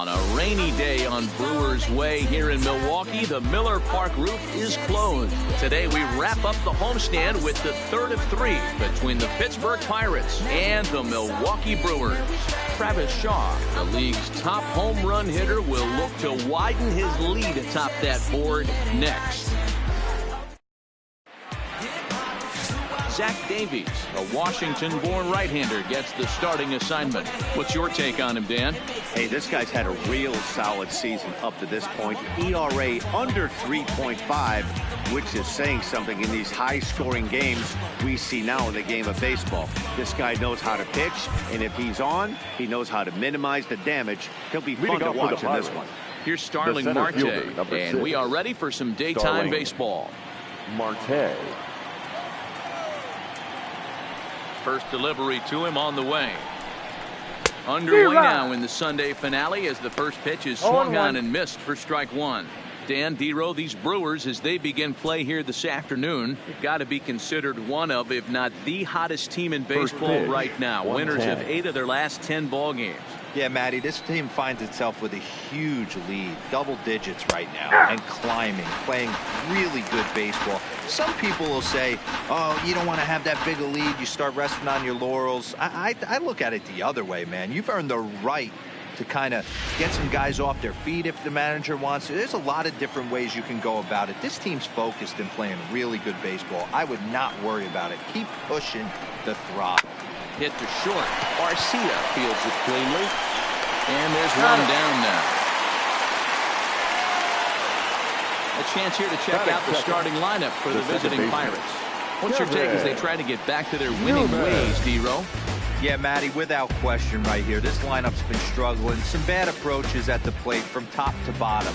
On a rainy day on Brewers Way here in Milwaukee, the Miller Park roof is closed. Today we wrap up the homestand with the third of three between the Pittsburgh Pirates and the Milwaukee Brewers. Travis Shaw, the league's top home run hitter, will look to widen his lead atop that board next. Zach Davies, a Washington-born right-hander, gets the starting assignment. What's your take on him, Dan? Hey, this guy's had a real solid season up to this point. ERA under 3.5, which is saying something in these high-scoring games we see now in the game of baseball. This guy knows how to pitch, and if he's on, he knows how to minimize the damage. He'll be fun to watch in this one. Here's Starling Marte, and we are ready for some daytime baseball. Marte. First delivery to him on the way. Underway now in the Sunday finale as the first pitch is swung on and missed for strike one. Dan, Dero, these Brewers, as they begin play here this afternoon, have got to be considered one of, if not the hottest team in baseball right now. Winners of 8 of their last 10 ball games. Yeah, Matty, this team finds itself with a huge lead, double digits right now, and climbing, playing really good baseball. Some people will say, oh, you don't want to have that big a lead, you start resting on your laurels. I look at it the other way, man. You've earned the right to kind of get some guys off their feet if the manager wants to. There's a lot of different ways you can go about it. This team's focused and playing really good baseball. I would not worry about it. Keep pushing the throttle. Hit to short. Arcia fields it cleanly. And there's one down now. A chance here to check out the starting lineup for the visiting Pirates. What's your take as they try to get back to their winning ways, Dero? Yeah, Matty, without question right here. This lineup's been struggling. Some bad approaches at the plate from top to bottom.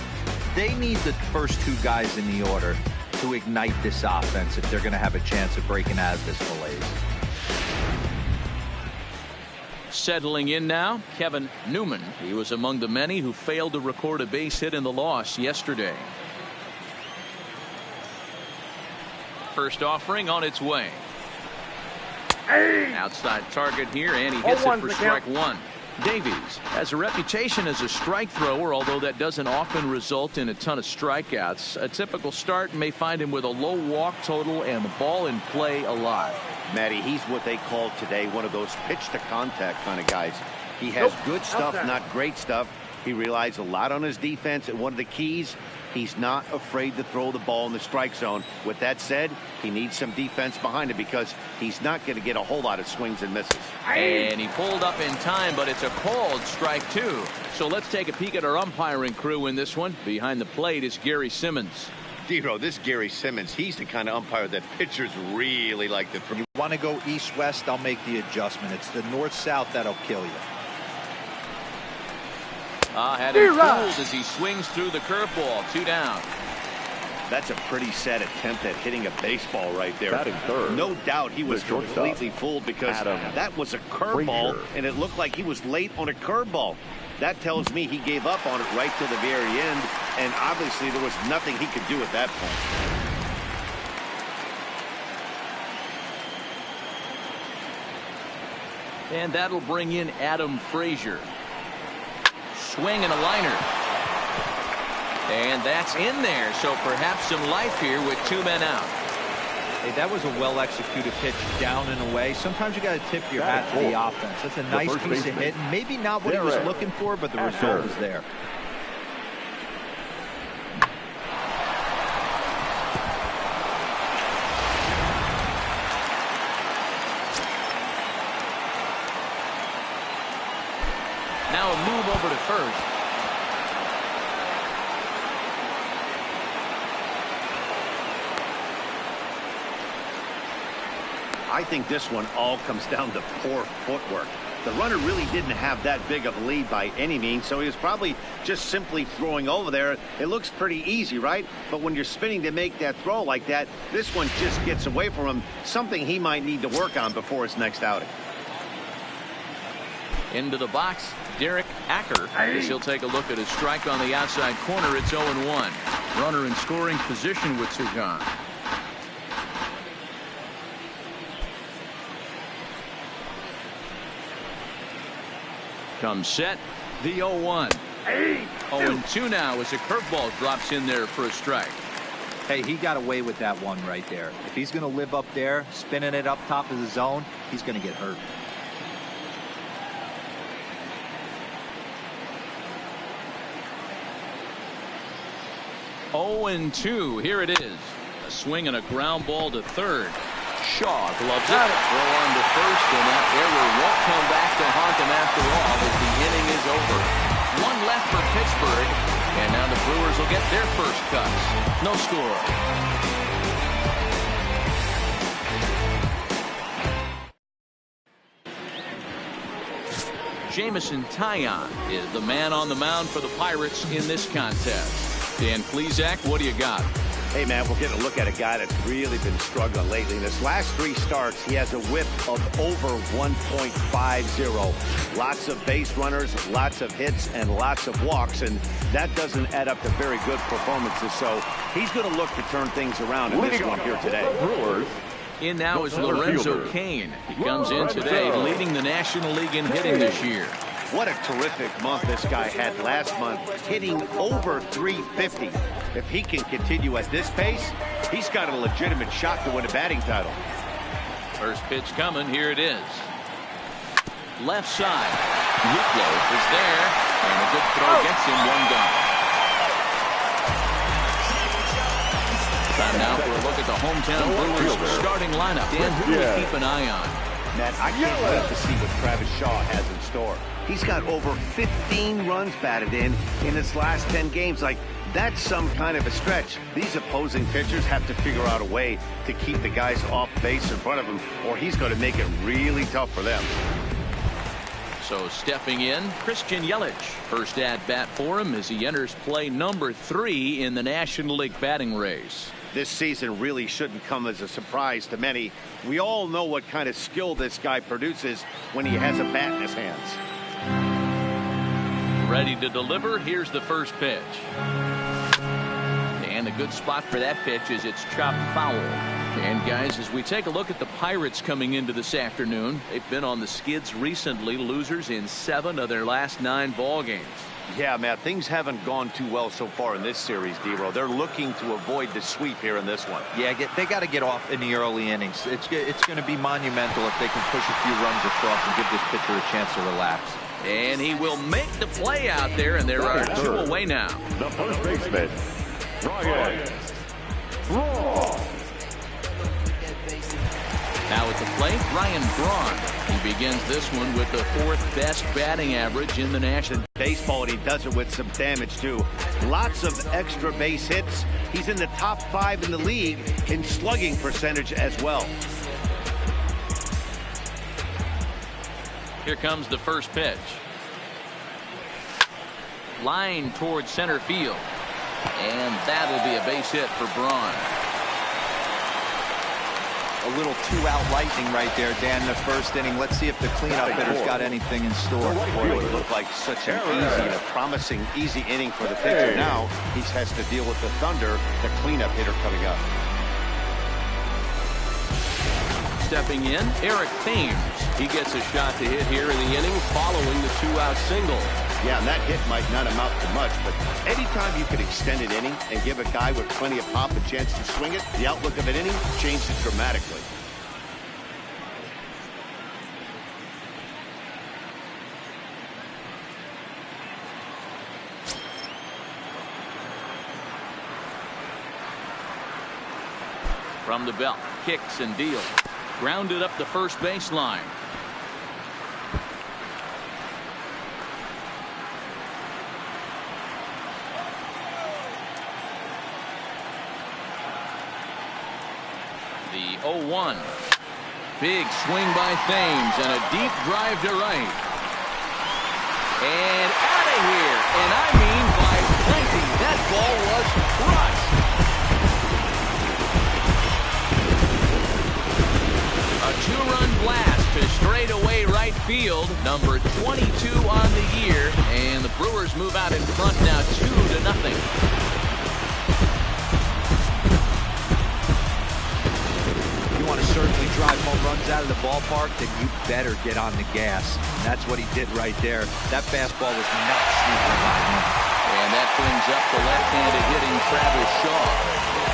They need the first two guys in the order to ignite this offense if they're going to have a chance of breaking out of this malaise. Settling in now, Kevin Newman. He was among the many who failed to record a base hit in the loss yesterday. First offering on its way. Outside target here, and he hits it for strike one. Davies has a reputation as a strike thrower, although that doesn't often result in a ton of strikeouts. A typical start may find him with a low walk total and the ball in play a lot. Matty, he's what they call today one of those pitch to contact kind of guys. He has good stuff, not great stuff. He relies a lot on his defense, and one of the keys, he's not afraid to throw the ball in the strike zone. With that said, he needs some defense behind him because he's not going to get a whole lot of swings and misses. And he pulled up in time, but it's a called strike two. So let's take a peek at our umpiring crew in this one. Behind the plate is Gary Simmons. Dero, this Gary Simmons, he's the kind of umpire that pitchers really like to throw. You want to go east-west, I'll make the adjustment. It's the north-south that'll kill you. Had him fooled as he swings through the curveball. 2 down. That's a pretty sad attempt at hitting a baseball right there. No doubt he was completely fooled because that was a curveball, and it looked like he was late on a curveball. That tells me he gave up on it right till the very end, and obviously there was nothing he could do at that point. And that'll bring in Adam Frazier. Swing and a liner. And that's in there, so perhaps some life here with 2 men out. Hey, that was a well-executed pitch down and away. Sometimes you got to tip your hat to the offense. That's a nice piece of hit. Maybe not what he was looking for, but the result is there. Now a move over to first. I think this one all comes down to poor footwork. The runner really didn't have that big of a lead by any means, so he was probably just simply throwing over there. It looks pretty easy, right? But when you're spinning to make that throw like that, this one just gets away from him, something he might need to work on before his next outing. Into the box, Derek Acker. As he'll take a look at his strike on the outside corner. It's 0-1. Runner in scoring position with 2 gone. Comes set, the 0-1. 0-2 now as a curveball drops in there for a strike. Hey, he got away with that one right there. If he's going to live up there, spinning it up top of the zone, he's going to get hurt. And 2. Here it is. A swing and a ground ball to third. Shaw gloves it. Throw on to first, and that error won't come back to haunt them after all as the inning is over. One left for Pittsburgh, and now the Brewers will get their first cuts. No score. Jamison Taillon is the man on the mound for the Pirates in this contest. Dan Plesac, what do you got? Hey, man, we're getting a look at a guy that's really been struggling lately. In his last 3 starts, he has a whip of over 1.50. Lots of base runners, lots of hits, and lots of walks, and that doesn't add up to very good performances. So he's going to look to turn things around in this one here today. Brewers. In now is Lorenzo Cain. He comes in today leading the National League in hitting this year. What a terrific month this guy had last month, hitting over 350. If he can continue at this pace, he's got a legitimate shot to win a batting title. First pitch coming. Here it is. Left side. Luplo is there, and a good throw gets him 1 down. Time now for a look at the hometown Brewers starting lineup. Dan, who do we keep an eye on? Matt, I can't wait to see what Travis Shaw has in store. He's got over 15 runs batted in his last 10 games. Like, that's some kind of a stretch. These opposing pitchers have to figure out a way to keep the guys off base in front of him, or he's going to make it really tough for them. So stepping in, Christian Yelich. First at bat for him as he enters play number 3 in the National League batting race. This season really shouldn't come as a surprise to many. We all know what kind of skill this guy produces when he has a bat in his hands. Ready to deliver. Here's the first pitch. And the good spot for that pitch is it's chopped foul. And guys, as we take a look at the Pirates coming into this afternoon, they've been on the skids recently, losers in 7 of their last 9 ball games. Yeah, Matt, things haven't gone too well so far in this series, D-Row. They're looking to avoid the sweep here in this one. Yeah, they got to get off in the early innings. It's going to be monumental if they can push a few runs across and give this pitcher a chance to relax. And he will make the play out there, and there are 2 away now. The first baseman, Ryan Braun. Now at the plate, Ryan Braun. He begins this one with the 4th best batting average in the National Baseball, and he does it with some damage too. Lots of extra base hits. He's in the top 5 in the league in slugging percentage as well. Here comes the first pitch. Line towards center field. And that'll be a base hit for Braun. A little 2-out lightning right there, Dan, in the first inning. Let's see if the cleanup hitter's got anything in store. Boy, it looked like such an easy and a promising easy inning for the pitcher. Now he has to deal with the Thunder, the cleanup hitter coming up. Stepping in, Eric Thames. He gets a shot to hit here in the inning following the 2-out single. Yeah, and that hit might not amount to much, but anytime you can extend an inning and give a guy with plenty of pop a chance to swing it, the outlook of an inning changes dramatically. From the belt, kicks and deals. Grounded up the first baseline. The 0-1. Big swing by Thames and a deep drive to right. And out of here. And I mean by plenty. That ball was crushed. A 2-run blast to straightaway right field. Number 22 on the year. And the Brewers move out in front now 2-0. Want to certainly drive home runs out of the ballpark, then you better get on the gas. And that's what he did right there. That fastball was not sneaking by him. up the left-handed hitting Travis Shaw.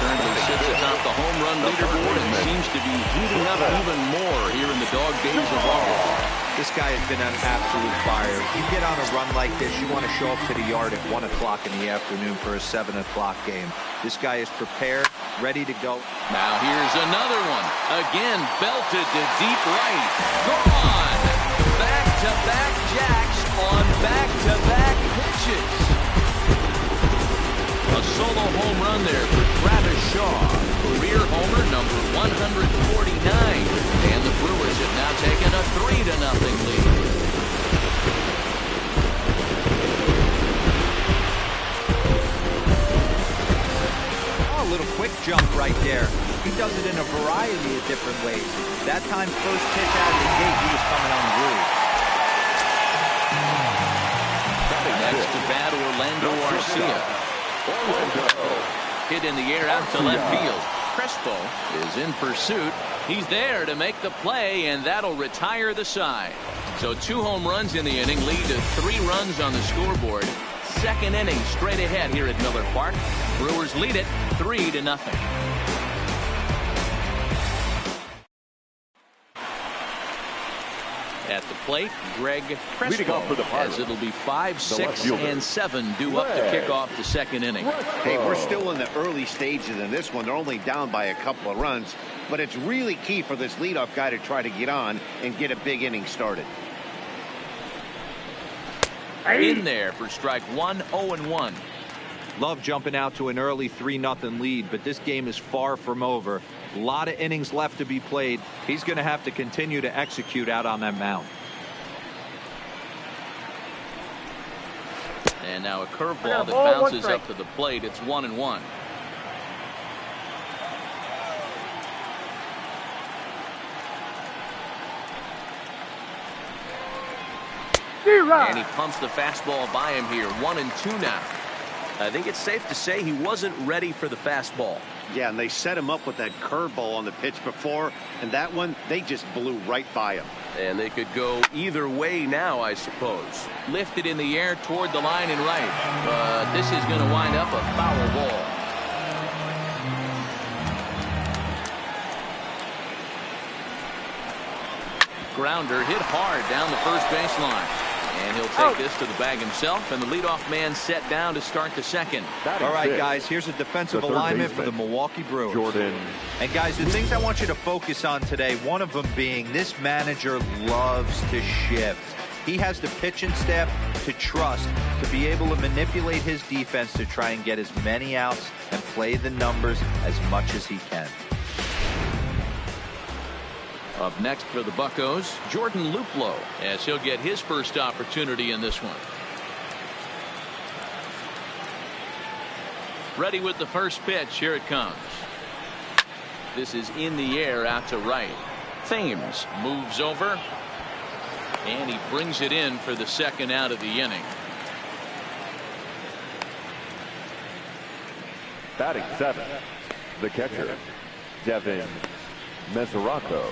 Currently sits atop the home run leaderboard and seems to be heating up even more here in the dog days of August. This guy has been on absolute fire. You get on a run like this, you want to show up to the yard at 1 o'clock in the afternoon for a 7 o'clock game. This guy is prepared, ready to go. Now here's another one. Again, belted to deep right. Gone! Back-to-back jacks on back-to-back pitches. A solo home run there for Travis Shaw. Career homer number 149. And the Brewers have now taken a 3-0 lead. Oh, a little quick jump right there. He does it in a variety of different ways. That time, first pitch out of the gate, he was coming on groove. Next to bat, Orlando Arcia. Hit in the air out to left field. Crespo is in pursuit. He's there to make the play, and that'll retire the side. So 2 home runs in the inning lead to 3 runs on the scoreboard. Second inning straight ahead here at Miller Park. Brewers lead it 3-0. At the plate, Greg Crespo, as it'll be 5, 6, and 7 due up to kick off the second inning. Hey, we're still in the early stages in this one. They're only down by a couple of runs, but it's really key for this leadoff guy to try to get on and get a big inning started. In there for strike 1, 0-1. Love jumping out to an early 3-0 lead, but this game is far from over. A lot of innings left to be played. He's going to have to continue to execute out on that mound. And now a curveball that bounces up to the plate. It's 1-1. And he pumps the fastball by him here. 1-2 now. I think it's safe to say he wasn't ready for the fastball. Yeah, and they set him up with that curveball on the pitch before, and that one, they just blew right by him. And they could go either way now, I suppose. Lifted in the air toward the line and right. But this is going to wind up a foul ball. Grounder hit hard down the first baseline. And he'll take this to the bag himself, and the leadoff man set down to start the second. All right, guys, here's a defensive alignment for the Milwaukee Brewers. Jordan. And, guys, the things I want you to focus on today, one of them being this manager loves to shift. He has the pitching staff to trust to be able to manipulate his defense to try and get as many outs and play the numbers as much as he can. Up next for the Buccos, Jordan Luplow, as he'll get his first opportunity in this one. Ready with the first pitch. Here it comes. This is in the air out to right. Thames moves over, and he brings it in for the second out of the inning. Batting 7, the catcher, Devin Mesoraco.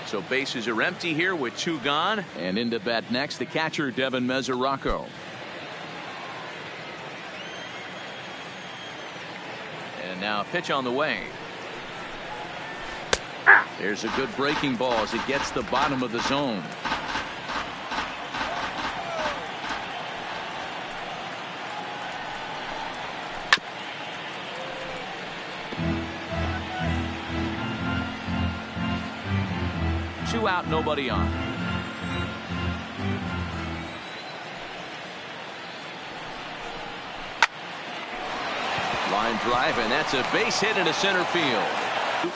So bases are empty here with 2 gone, and into bat next the catcher Devin Mesoraco. And now a pitch on the way. There's a good breaking ball as it gets the bottom of the zone. Two out, nobody on. Line drive, and that's a base hit into center field.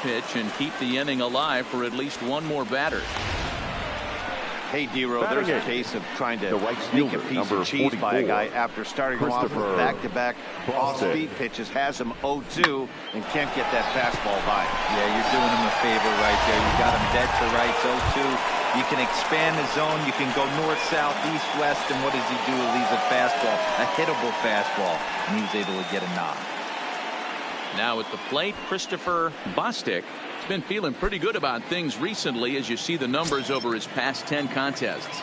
Pitch and keep the inning alive for at least one more batter. Hey, D-Row, there's a case of trying to make a piece of cheese by a guy after starting him off with back-to-back off-speed pitches, has him 0-2, and can't get that fastball by him. Yeah, you're doing him a favor right there. You got him dead to rights, 0-2. You can expand the zone. You can go north, south, east, west, and what does he do? He leaves a fastball, a hittable fastball, and he's able to get a knock. Now at the plate, Christopher Bostic has been feeling pretty good about things recently as you see the numbers over his past 10 contests.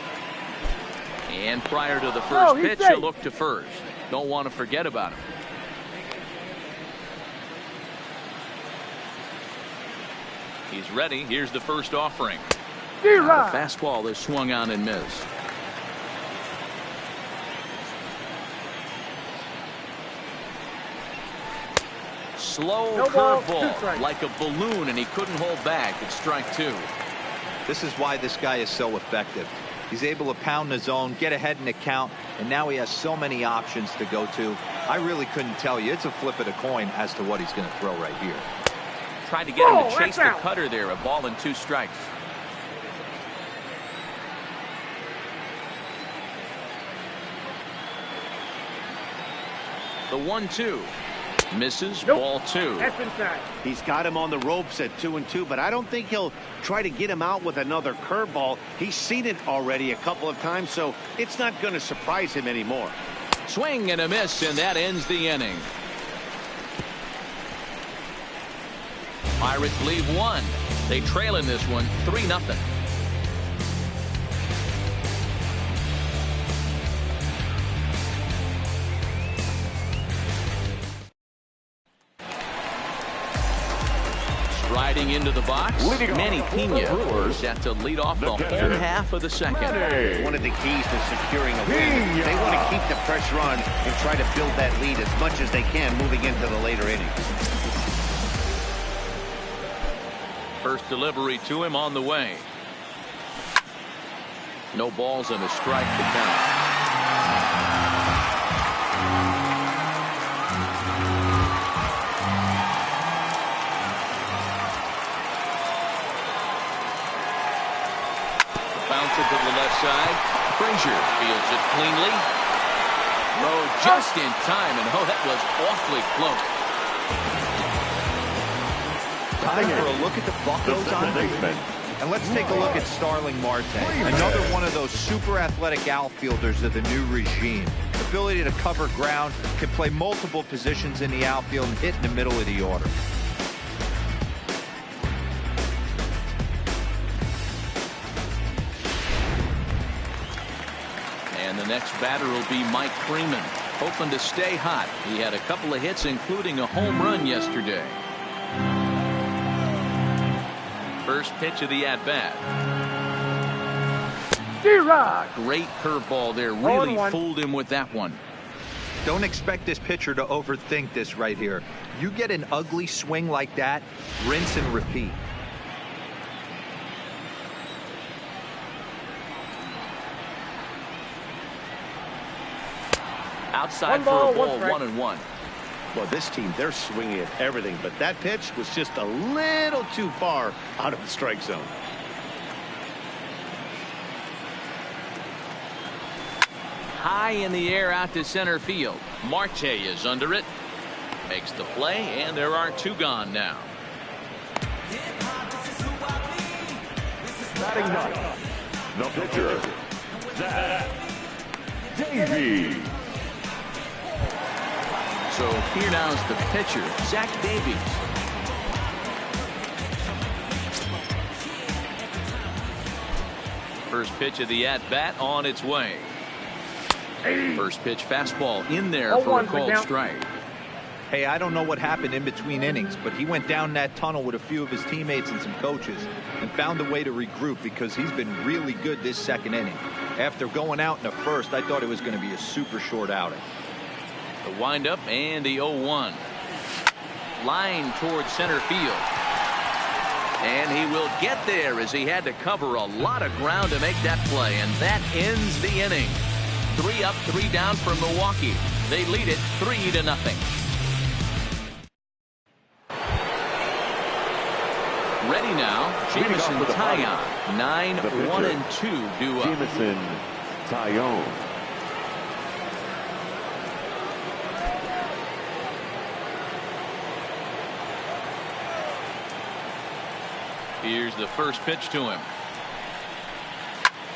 And prior to the first pitch, he'll look to first. Don't want to forget about him. He's ready. Here's the first offering. The fastball is swung on and missed. Slow curveball, like a balloon, and he couldn't hold back. It's strike two. This is why this guy is so effective. He's able to pound the zone, get ahead in the count, and now he has so many options to go to. I really couldn't tell you. It's a flip of the coin as to what he's going to throw right here. Tried to get him to chase the cutter there. A ball and 2 strikes. The 1-2. Misses. Ball 2. He's got him on the ropes at 2-2, but I don't think he'll try to get him out with another curveball. He's seen it already a couple of times, so it's not going to surprise him anymore. Swing and a miss, and that ends the inning. Pirates leave 1. They trail in this one 3-0. Riding into the box, Manny Pena set to lead off the home half of the second. One of the keys to securing a win. They want to keep the pressure on and try to build that lead as much as they can moving into the later innings. First delivery to him on the way. No balls and a strike to count. Bounce it to the left side. Frazier fields it cleanly. Low just in time, and that was awfully close. Time for a look at the Buccos on base. And let's take a look at Starling Marte, another one of those super athletic outfielders of the new regime. Ability to cover ground, can play multiple positions in the outfield and hit in the middle of the order. And the next batter will be Mike Freeman, hoping to stay hot. He had a couple of hits, including a home run yesterday. First pitch of the at-bat. Great curveball there. Really fooled him with that one. Don't expect this pitcher to overthink this right here. You get an ugly swing like that, rinse and repeat. Outside for a ball, 1-1. Well, this team, they're swinging at everything, but that pitch was just a little too far out of the strike zone. High in the air out to center field. Marte is under it. Makes the play, and there are 2 gone now. Batting ninth, the pitcher, Zach Davies. So here now is the pitcher, Zach Davies. First pitch of the at-bat on its way. First pitch fastball in there for a called strike. Hey, I don't know what happened in between innings, but he went down that tunnel with a few of his teammates and some coaches and found a way to regroup because he's been really good this second inning. After going out in the first, I thought it was going to be a super short outing. The windup and the 0-1. Line towards center field. And he will get there as he had to cover a lot of ground to make that play. And that ends the inning. 3 up, 3 down for Milwaukee. They lead it 3-0. Ready now, Jameson Taillon. 9-1-2 due up. Jameson Taillon. Here's the first pitch to him.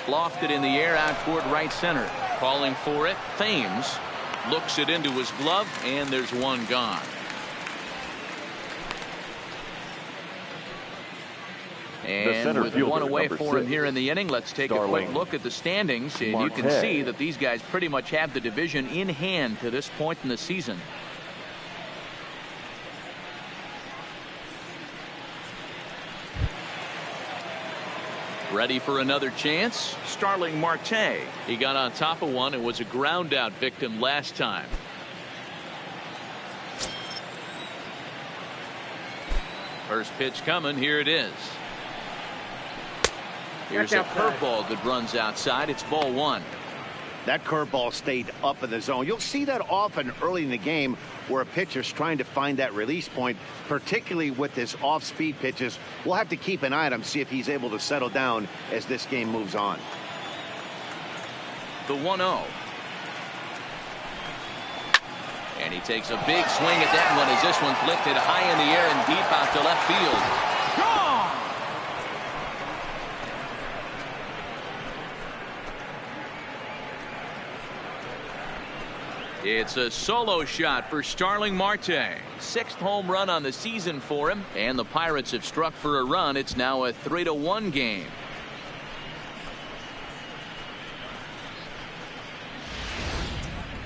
Lofted in the air out toward right center. Calling for it, Thames looks it into his glove, and there's 1 gone. And center with fielder, one away number for him 6. here in the inning, let's take a quick look at the standings. And you can see that these guys pretty much have the division in hand to this point in the season. Ready for another chance? Starling Marte. He got on top of one and was a ground out victim last time. First pitch coming. Here it is. Here's a curveball that runs outside. It's ball 1. That curveball stayed up in the zone. You'll see that often early in the game where a pitcher's trying to find that release point, particularly with his off-speed pitches. We'll have to keep an eye on him, see if he's able to settle down as this game moves on. The 1-0. And he takes a big swing at that one as this one's lifted high in the air and deep out to left field. Gone! It's a solo shot for Starling Marte. 6th home run on the season for him, and the Pirates have struck for a run. It's now a 3-1 game.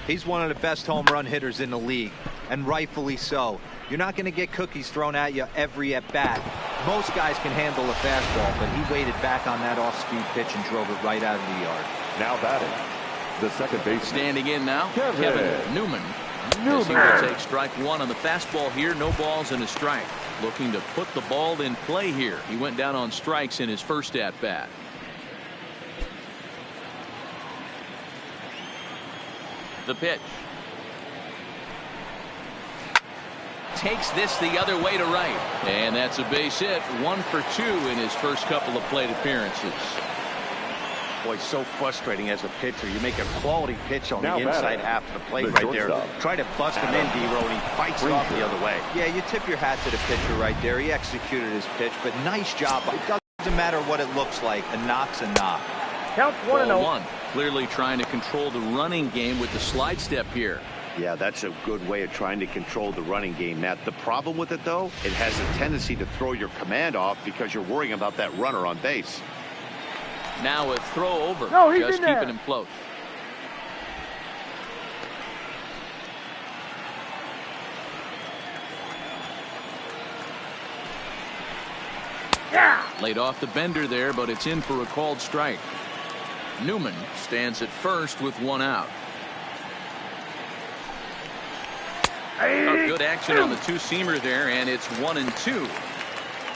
He's one of the best home run hitters in the league, and rightfully so. You're not going to get cookies thrown at you every at bat. Most guys can handle a fastball, but he waited back on that off-speed pitch and drove it right out of the yard. Now batting, the second baseman. Standing in now, Kevin Newman. He will take strike 1 on the fastball here. No balls and a strike. Looking to put the ball in play here. He went down on strikes in his first at bat. The pitch. Takes this the other way to right. And that's a base hit. 1 for 2 in his first couple of plate appearances. Boy, so frustrating as a pitcher. You make a quality pitch on Now the inside half of the plate right there. Try to bust him in, D-Row, and he fights it off the other way. Yeah, you tip your hat to the pitcher right there. He executed his pitch, but nice job. It doesn't matter what it looks like. A knock's a knock. Count 1-0. Clearly trying to control the running game with the slide step here. Yeah, that's a good way of trying to control the running game, Matt. The problem with it, though, it has a tendency to throw your command off because you're worrying about that runner on base. Now a throw over. No, he's just in there. keeping him close. Yeah. Laid off the bender there, but it's in for a called strike. Newman stands at first with 1 out. A good action on the two-seamer there, and it's 1-2.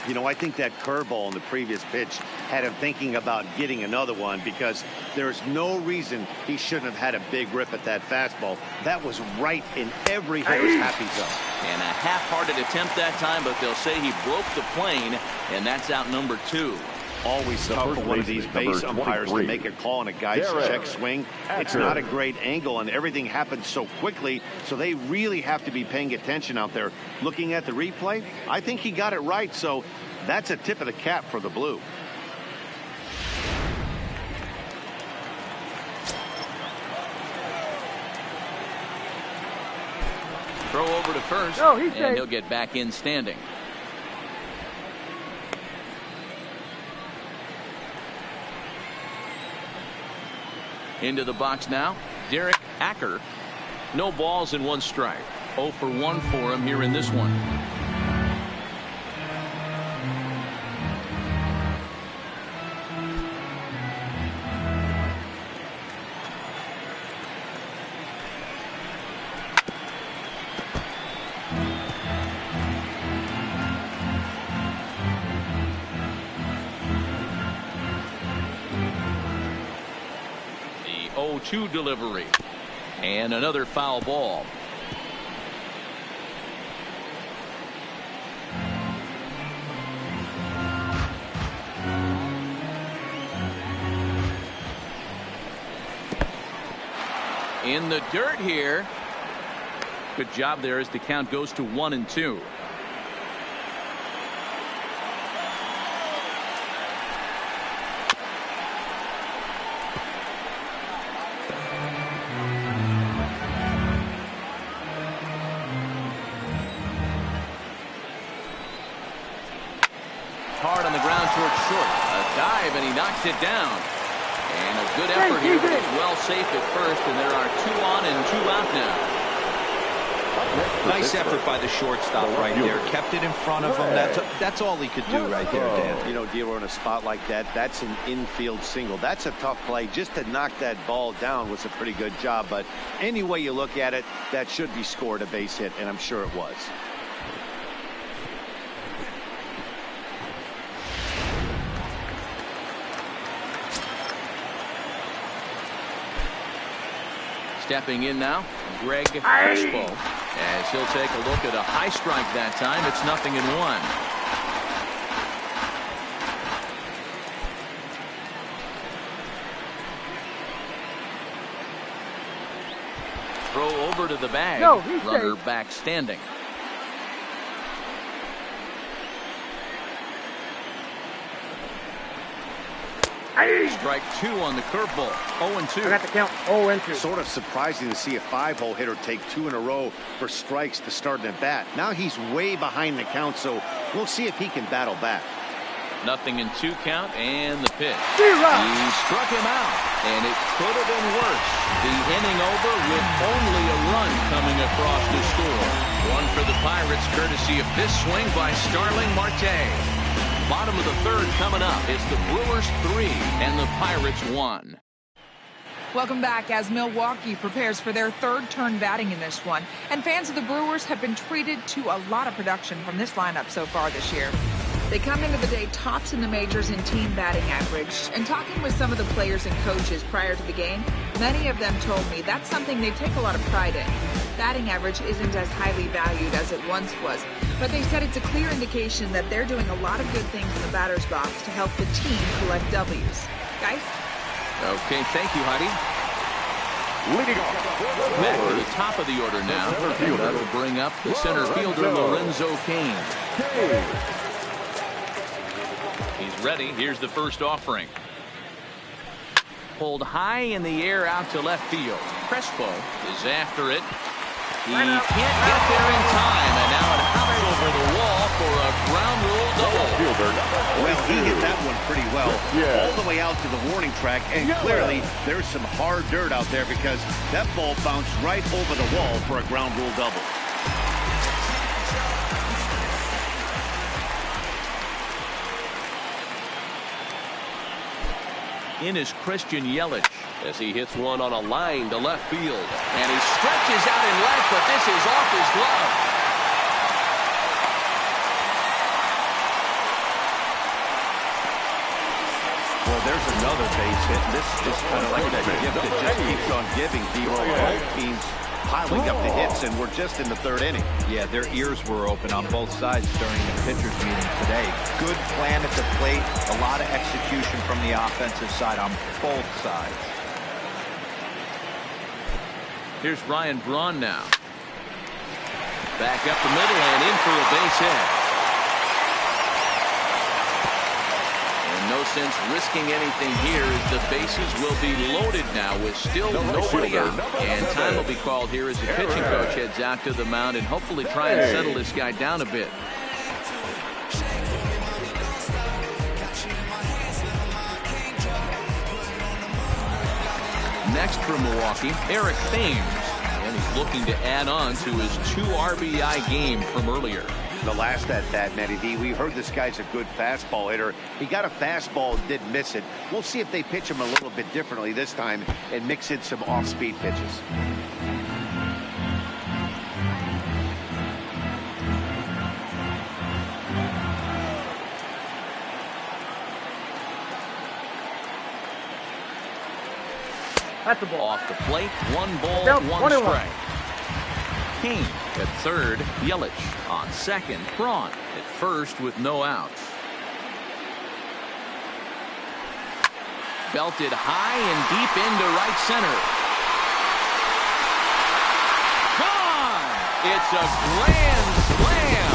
You know, I think that curveball in the previous pitch had him thinking about getting another one because there's no reason he shouldn't have had a big rip at that fastball. That was right in every hitter's happy zone. And a half-hearted attempt that time, but they'll say he broke the plane, and that's out number 2. Always tough for one of these base umpires to make a call on a guy's check swing. It's not a great angle, and everything happens so quickly, so they really have to be paying attention out there. Looking at the replay, I think he got it right, so that's a tip of the cap for the Blue. Throw over to first, No, he's and safe. he'll get back in standing. Into the box now, Derek Acker. No balls and 1 strike. 0 for 1 for him here in this one. The 0-2 delivery. And another foul ball. In the dirt here. Good job there as the count goes to 1-2. Hard on the ground towards short. A dive, and he knocks it down. And a good effort here, but he's well safe at first, and there are 2 on and 2 out now. Nice effort by the shortstop right there. Kept it in front of him. That's all he could do right there, Dan. You know, Dero, in a spot like that, that's an infield single. That's a tough play. Just to knock that ball down was a pretty good job. But any way you look at it, that should be scored a base hit, and I'm sure it was. Stepping in now, Greg Crespo, as he'll take a look at a high strike that time. It's 0-1. Throw over to the bag. Runner back standing. Strike 2 on the curveball. 0-2. I got the count. 0-2. Sort of surprising to see a 5-hole hitter take 2 in a row for strikes to start an at bat. Now he's way behind the count, so we'll see if he can battle back. 0-2 count, and the pitch. He struck him out, and it could have been worse. The inning over with only a run coming across the score. One for the Pirates, courtesy of this swing by Starling Marte. Bottom of the 3rd coming up. It's the Brewers 3 and the Pirates 1. Welcome back as Milwaukee prepares for their 3rd turn batting in this one. And fans of the Brewers have been treated to a lot of production from this lineup so far this year. They come into the day tops in the majors in team batting average. And talking with some of the players and coaches prior to the game, many of them told me that's something they take a lot of pride in. Batting average isn't as highly valued as it once was, but they said it's a clear indication that they're doing a lot of good things in the batter's box to help the team collect W's. Guys? Okay, thank you, Heidi. Leading off. Back to the top of the order now. That'll bring up the center fielder, Lorenzo Cain. He's ready. Here's the first offering. Pulled high in the air out to left field. Crespo is after it. He can't get there in time, and now it hops over the wall for a ground rule double. Well, he hit that one pretty well, all the way out to the warning track, and clearly there's some hard dirt out there because that ball bounced right over the wall for a ground rule double. In is Christian Yelich as he hits one on a line to left field. And he stretches out in left, but this is off his glove. Well, there's another base hit. This is just kind of like that gift that just keeps on giving. Both teams piling up the hits, and we're just in the 3rd inning. Yeah, their ears were open on both sides during the pitchers meeting today. Good plan at the plate, a lot of execution from the offensive side on both sides. Here's Ryan Braun now. Back up the middle and in for a base hit. And no sense risking anything here as the bases will be loaded now with still nobody out. And time will be called here as the pitching coach heads out to the mound and hopefully try and settle this guy down a bit. Next for Milwaukee, Eric Thames. And he's looking to add on to his 2 RBI game from earlier. The last at bat, Matty D, we heard this guy's a good fastball hitter. He got a fastball and didn't miss it. We'll see if they pitch him a little bit differently this time and mix in some off-speed pitches. That's the ball. Off the plate, 1 ball, 1 strike. Cain at 3rd, Yelich on 2nd, Braun at 1st with no outs. Belted high and deep into right center. Gone! It's a grand slam.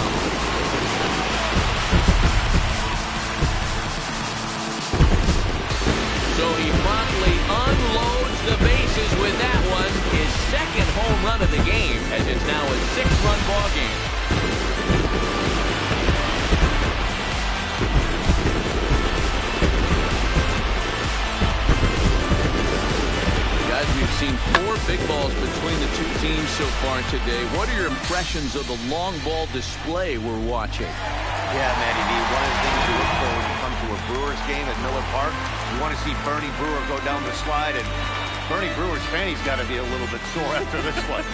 So he promptly unloads the bases with that one. His 2nd home run of the game, as it's now a 6-run ball game. seen 4 big balls between the two teams so far today. What are your impressions of the long ball display we're watching? Yeah, Matty V, one of the things you look for when you come to a Brewers game at Miller Park, you want to see Bernie Brewer go down the slide, and Bernie Brewer's fanny's got to be a little bit sore after this one.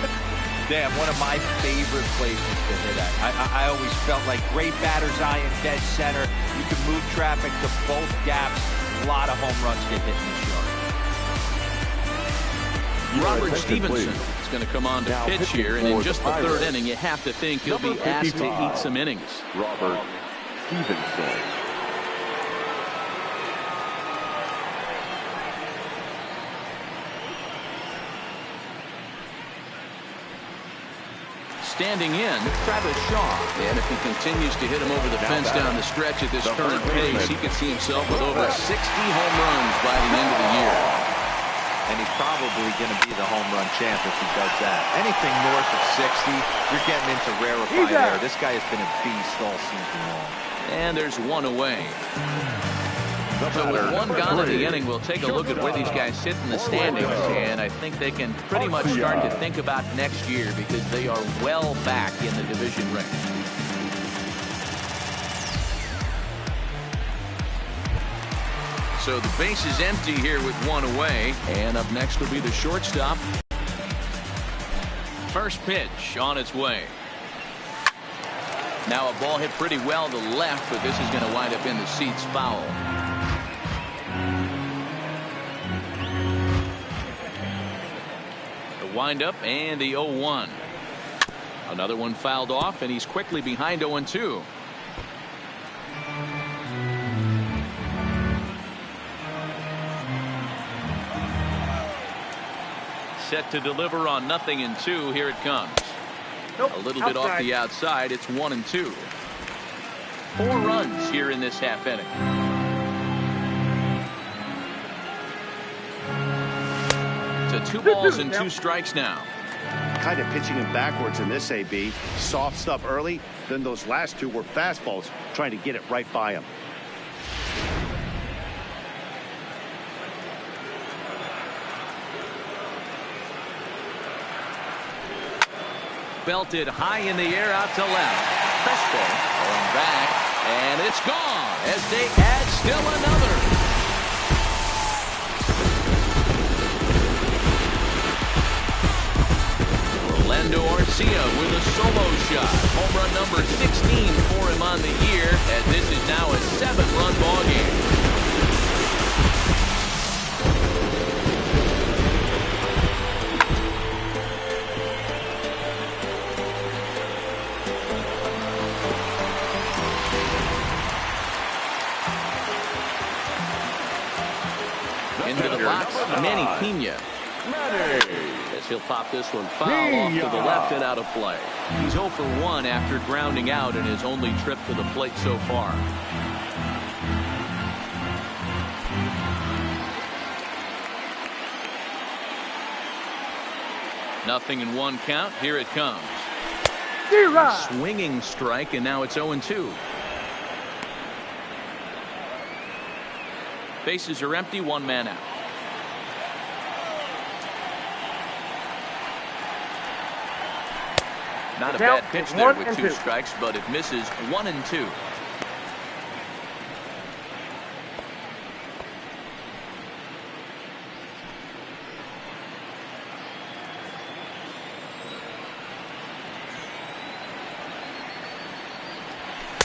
Damn, one of my favorite places to hit at. I always felt like great batter's eye in dead center. You can move traffic to both gaps. A lot of home runs get hit in this yard. Robert Stevenson is going to come on to pitch here, and in just the 3rd inning, you have to think he'll be asked to eat some innings. Robert Stevenson. Standing in, Travis Shaw. And if he continues to hit him over the fence down the stretch at this current pace, he could see himself with over 60 home runs by the end of the year. And he's probably going to be the home run champ if he does that. Anything north of 60, you're getting into rarefied air. This guy has been a beast all season long. And there's one away. So with one gone in the inning, we'll take a look at where these guys sit in the standings. And I think they can pretty much start to think about next year because they are well back in the division race. So the base is empty here with one away. And up next will be the shortstop. First pitch on its way. Now a ball hit pretty well to left, but this is going to wind up in the seats foul. The windup and the 0-1. Another one fouled off, and he's quickly behind 0-2. Set to deliver on 0-2. Here it comes. Nope, A little bit off the outside. It's 1-2. 4 runs here in this half inning. To 2 balls and 2 strikes now. Kind of pitching him backwards in this AB. Soft stuff early, then those last 2 were fastballs, trying to get it right by him. Belted high in the air out to left. Crespo going back, and it's gone as they add still another. Orlando Arcia with a solo shot. Home run number 16 for him on the year, as this is now a 7-run ball game. Into the box, Manny Pena. As he'll pop this one foul off to the left and out of play. He's 0 for 1 after grounding out in his only trip to the plate so far. Nothing in 1 count. Here it comes. Swinging strike, and now it's 0-2. Bases are empty, 1 man out. Not a bad pitch there with 2 strikes, but it misses 1-2.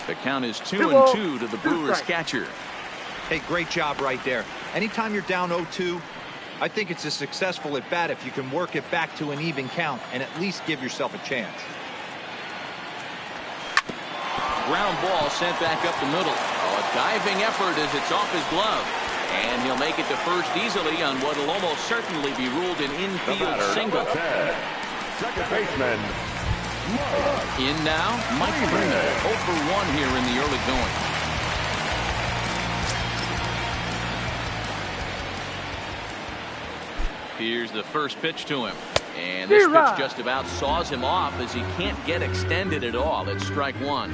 The count is 2-2 to the Brewers catcher. Hey, great job right there. Anytime you're down 0-2, I think it's a successful at bat if you can work it back to an even count and at least give yourself a chance. Ground ball sent back up the middle. Oh, a diving effort as it's off his glove. And he'll make it to first easily on what will almost certainly be ruled an infield single. Second baseman. In now, Mike Springer. 0 for 1 here in the early going. Here's the first pitch to him. And this pitch just about saws him off as he can't get extended at all. It's strike 1.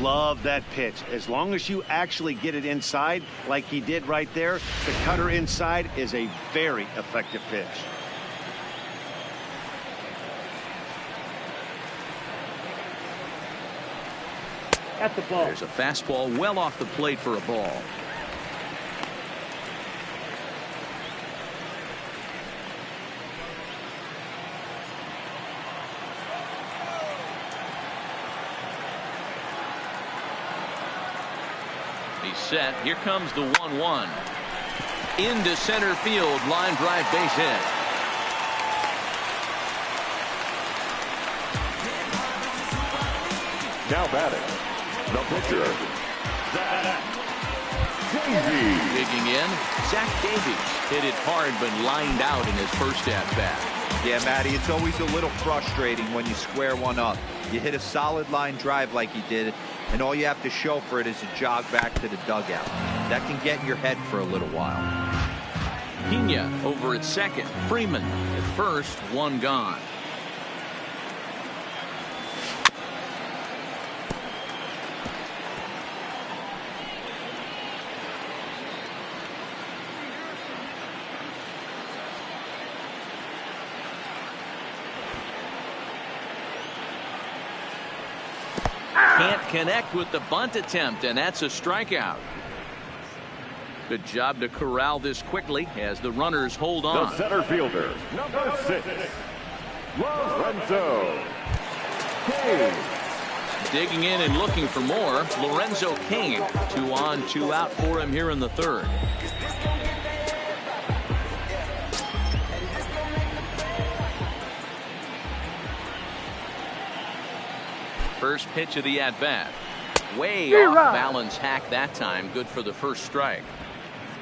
Love that pitch. As long as you actually get it inside like he did right there, the cutter inside is a very effective pitch. That's the ball. There's a fastball well off the plate for a ball. He's set. Here comes the 1-1. Into center field. Line drive, base hit. Now batting, the pitcher, Zach Davies. Digging in, Zach Davies hit it hard but lined out in his first at-bat. Yeah, Matty, it's always a little frustrating when you square one up. You hit a solid line drive like he did, and all you have to show for it is a jog back to the dugout. That can get in your head for a little while. Pena over at second. Freeman at first, one gone. Can't connect with the bunt attempt, and that's a strikeout. Good job to corral this quickly as the runners hold on. The center fielder, number 6, Lorenzo Kane. Digging in and looking for more, Lorenzo Kane. 2 on, 2 out for him here in the third. First pitch of the at-bat. Way off balance hack that time. Good for the first strike.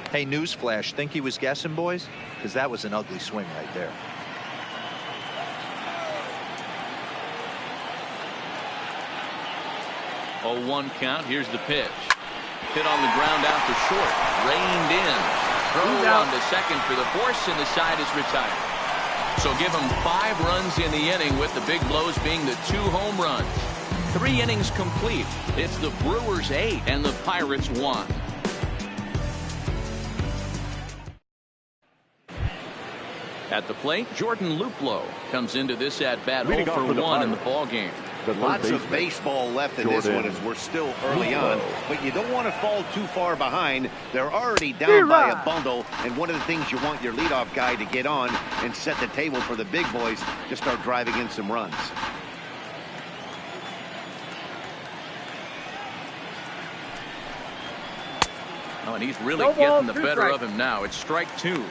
Hey, newsflash, think he was guessing, boys? Because that was an ugly swing right there. Oh, 1 count. Here's the pitch. Hit on the ground out to short. Reined in. Throw on to second for the force, and the side is retired. So give him 5 runs in the inning, with the big blows being the 2 home runs. 3 innings complete. It's the Brewers 8 and the Pirates 1. At the plate, Jordan Luplow comes into this at bat 0 for 1 in the ball game. Lots of baseball left in this one as we're still early on, but you don't want to fall too far behind. They're already down by a bundle, and one of the things you want your leadoff guy to get on and set the table for the big boys to start driving in some runs. Oh, and he's really getting the better of him now. It's strike 2.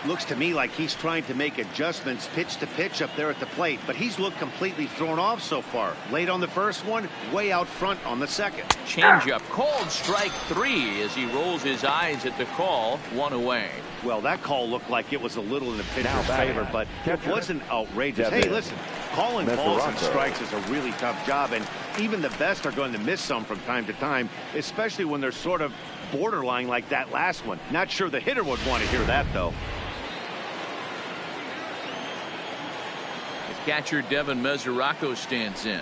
Looks to me like he's trying to make adjustments pitch to pitch up there at the plate, but he's looked completely thrown off so far. Late on the first one, way out front on the second. Changeup called strike 3 as he rolls his eyes at the call. 1 away. Well, that call looked like it was a little in the pitcher's favor, but it wasn't outrageous. Hey, listen, calling balls and strikes is a really tough job, and even the best are going to miss some from time to time, especially when they're sort of borderline like that last one. Not sure the hitter would want to hear that, though. Catcher Devin Mesoraco stands in.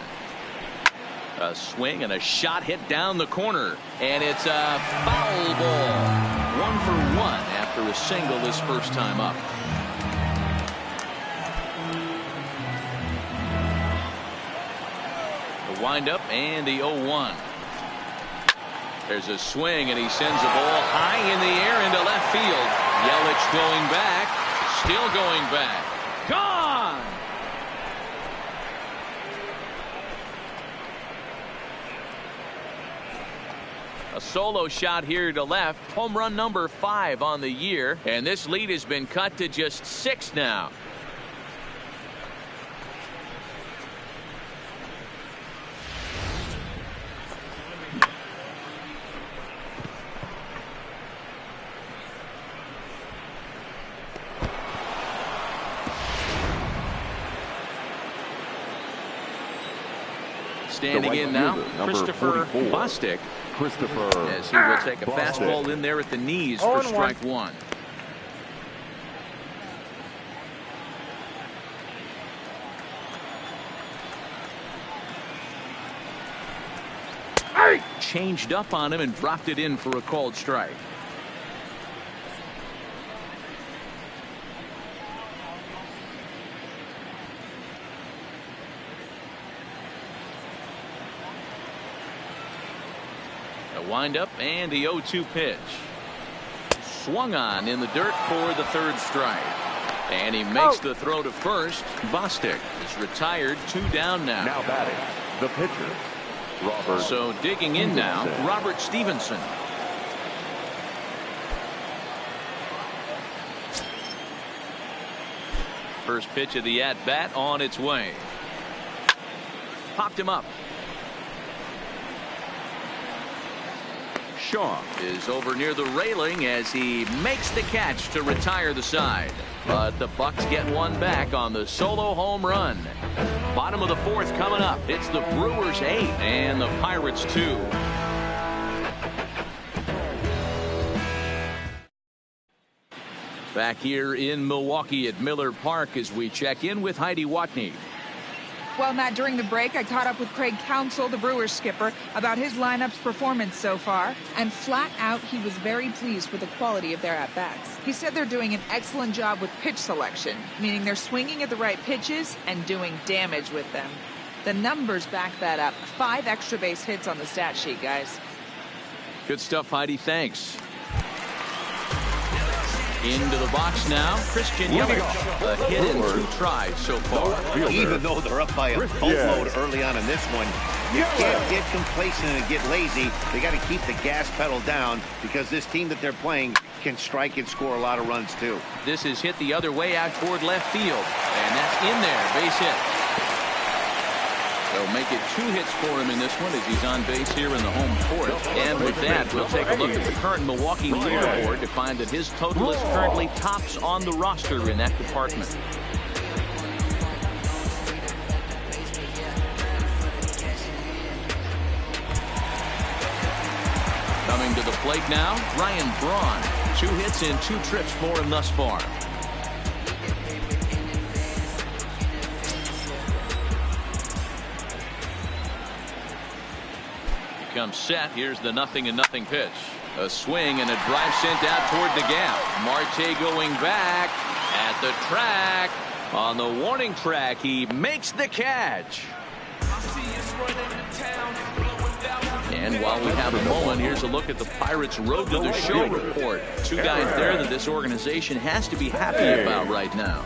A swing and a shot hit down the corner, and it's a foul ball. 1 for 1 after a single this first time up. The windup and the 0-1. There's a swing, and he sends a ball high in the air into left field. Yelich going back, still going back. Gone! A solo shot here to left. Home run number 5 on the year. And this lead has been cut to just 6 now. Standing in now, Christopher Bostic. As he will take a fastball in there at the knees for strike 1. Changed up on him and dropped it in for a called strike. Wind up and the 0-2 pitch. Swung on in the dirt for the third strike. And he makes the throw to first. Bostic is retired, 2 down now. Now batting, the pitcher, Robert. So digging in now, Robert Stevenson. First pitch of the at-bat on its way. Popped him up. Shaw is over near the railing as he makes the catch to retire the side. But the Bucks get one back on the solo home run. Bottom of the 4th coming up. It's the Brewers 8 and the Pirates 2. Back here in Milwaukee at Miller Park as we check in with Heidi Watney. Well, Matt, during the break, I caught up with Craig Counsell, the Brewers skipper, about his lineup's performance so far. And flat out, he was very pleased with the quality of their at-bats. He said they're doing an excellent job with pitch selection, meaning they're swinging at the right pitches and doing damage with them. The numbers back that up. 5 extra base hits on the stat sheet, guys. Good stuff, Heidi. Thanks. Into the box now, Christian Yelich. A hit in 2 tries so far. Even though they're up by a boatload early on in this one, you can't get complacent and get lazy. They got to keep the gas pedal down because this team that they're playing can strike and score a lot of runs too. This is hit the other way out toward left field, and that's in there, base hit. They'll make it 2 hits for him in this one as he's on base here in the home court. And with that, we'll take a look at the current Milwaukee leaderboard to find that his total is currently tops on the roster in that department. Coming to the plate now, Ryan Braun. 2 hits and 2 trips for him thus far. Comes set. Here's the 0-0 pitch. A swing and a drive sent out toward the gap. Marte going back at the track. On the warning track, he makes the catch. And while we have a moment, here's a look at the Pirates' road to the show report. 2 guys there that this organization has to be happy about right now.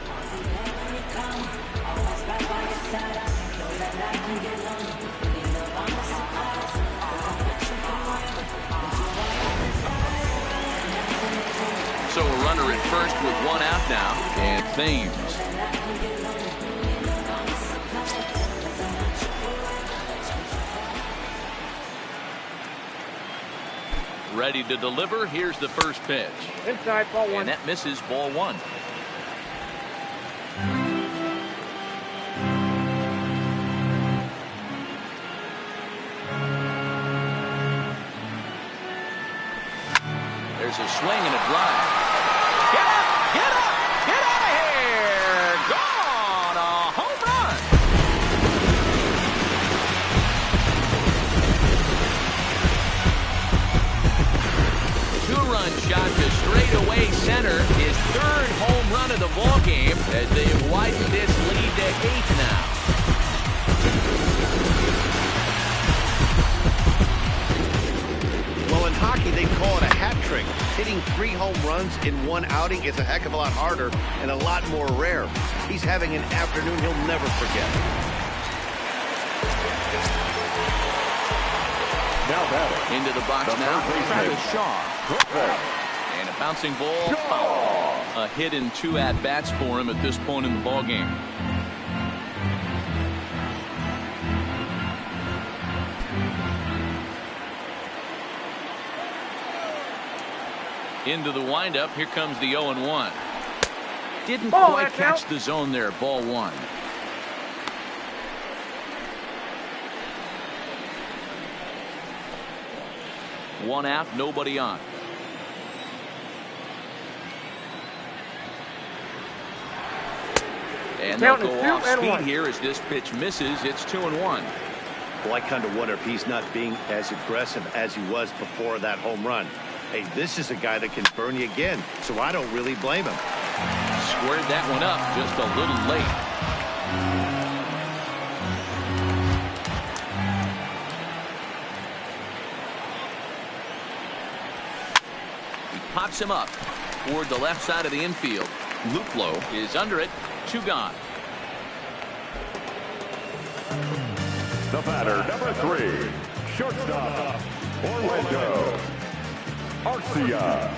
So a runner at first with 1 out now, and Thames. Ready to deliver. Here's the first pitch. Inside, ball 1. And that misses, ball 1. There's a swing and a drive. Get up! Get up! Get out of here! Gone! A home run! Two-run shot to straightaway center. His 3rd home run of the ballgame as they've widened this lead to 8 now. Well, in hockey, they call it a hat trick. Hitting 3 home runs in 1 outing is a heck of a lot harder and a lot more rare. He's having an afternoon he'll never forget. Now batting. Into the box now, Travis Shaw. And a bouncing ball. A hit in 2 at-bats for him at this point in the ballgame. Into the windup. Here comes the 0-1. Didn't quite catch the zone there. Ball 1. One out, nobody on. And they'll go off speed here as this pitch misses. It's 2-1. Well, I kind of wonder if he's not being as aggressive as he was before that home run. Hey, this is a guy that can burn you again, so I don't really blame him. Squared that one up just a little late. pops him up toward the left side of the infield. Luplow is under it. 2 gone. The batter, number 3, shortstop, Orlando Arcia.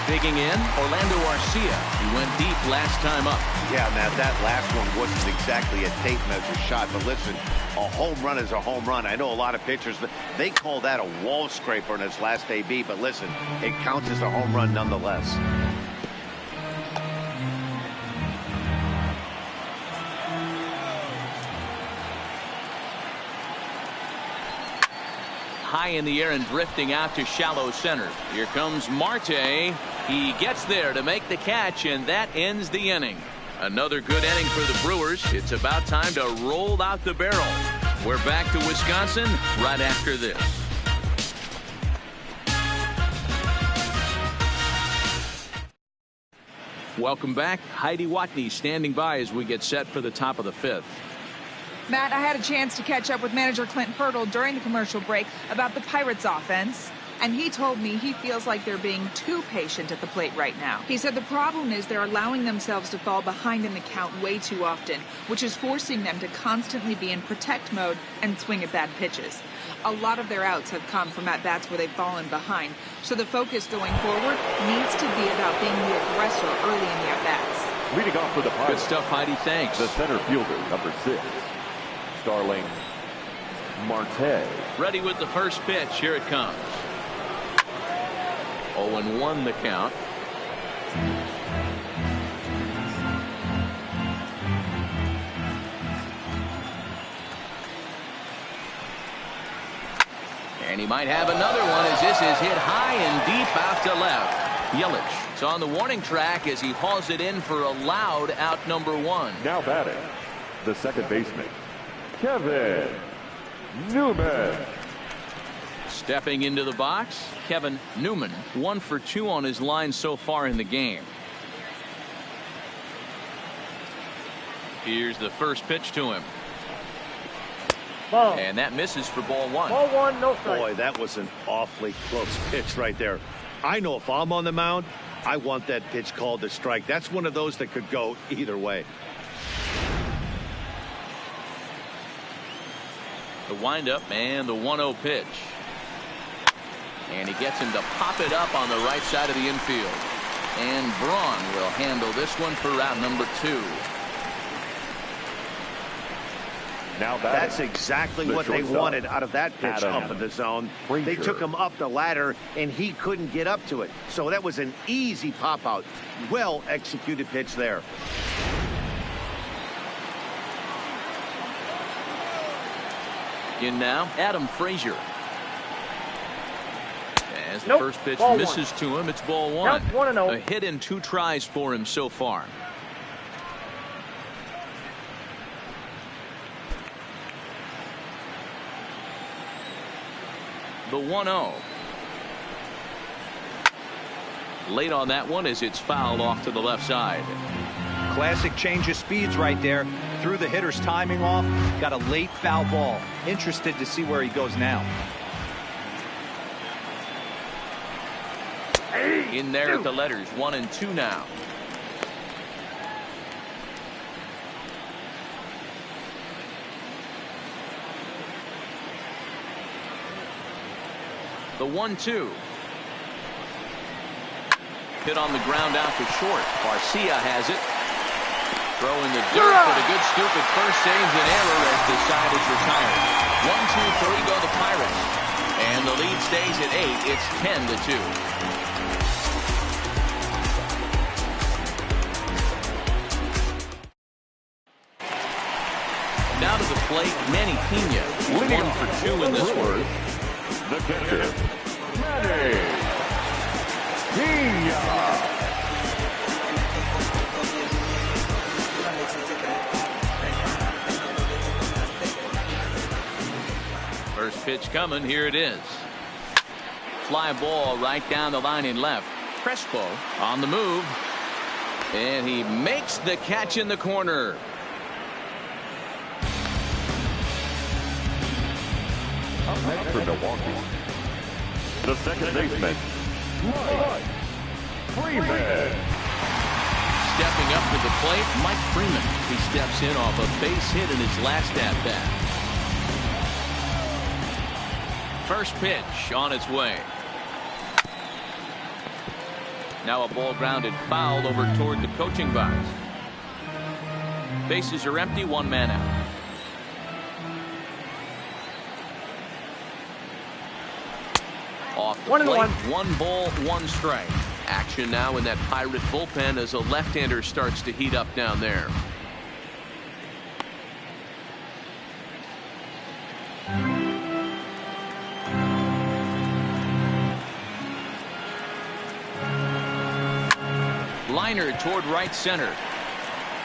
Digging in, Orlando Arcia. He went deep last time up. Yeah, Matt, that last one wasn't exactly a tape measure shot, but listen, a home run is a home run. I know a lot of pitchers, they call that a wall scraper in its last AB, but listen, it counts as a home run nonetheless. High in the air and drifting out to shallow center. Here comes Marte. He gets there to make the catch, and that ends the inning. Another good inning for the Brewers. It's about time to roll out the barrel. We're back to Wisconsin right after this. Welcome back. Heidi Watney standing by as we get set for the top of the 5th. Matt, I had a chance to catch up with manager Clint Pirtle during the commercial break about the Pirates offense, and he told me he feels like they're being too patient at the plate right now. He said the problem is they're allowing themselves to fall behind in the count way too often, which is forcing them to constantly be in protect mode and swing at bad pitches. A lot of their outs have come from at-bats where they've fallen behind, so the focus going forward needs to be about being the aggressor early in the at-bats. Leading off for the Pirates. Good stuff, Heidi. Thanks. The center fielder, number 6, Starling Marte. Ready with the first pitch. Here it comes. 0-1 the count. And he might have another one as this is hit high and deep out to left. Yelich is on the warning track as he hauls it in for a loud out number 1. Now batting, the second baseman, Kevin Newman. Stepping into the box, Kevin Newman, 1 for 2 on his line so far in the game. Here's the first pitch to him. Ball. And that misses for ball 1. Ball 1, no strike. Boy, that was an awfully close pitch right there. I know if I'm on the mound, I want that pitch called a strike. That's one of those that could go either way. The windup and the 1-0 pitch. And he gets him to pop it up on the right side of the infield. And Braun will handle this one for round number 2. Now batting, that's exactly what they wanted out of that pitch up in the zone. They took him up the ladder, and he couldn't get up to it. So that was an easy pop-out. Well-executed pitch there. In now, Adam Frazier. As the Nope. first pitch Ball misses to him, it's ball 1. Nope, 1-0. A hit and 2 tries for him so far. The 1-0. Late on that one as it's fouled off to the left side. Classic change of speeds right there. Threw the hitter's timing off. Got a late foul ball. Interested to see where he goes now. In there at the letters, 1 and 2 now. The 1-2. Hit on the ground out to short. Garcia has it. Throw in the dirt, but a good scoop at first saves an error as the side is retired. 1-2-3 go the Pirates. And the lead stays at 8. It's 10-2. Now to the plate, Manny Pena. He's 1 for 2 in this one. The pitcher, Manny Pena. First pitch coming. Here it is. Fly ball right down the line in left. Crespo on the move. And he makes the catch in the corner. Up next for Milwaukee, the second baseman, Mike Freeman. Stepping up to the plate, Mike Freeman. He steps in off a base hit in his last at-bat. First pitch on its way. Now a ball grounded foul over toward the coaching box. Bases are empty, one man out. Off the plate, 1 ball, 1 strike. Action now in that Pirate bullpen as a left-hander starts to heat up down there. Liner toward right center.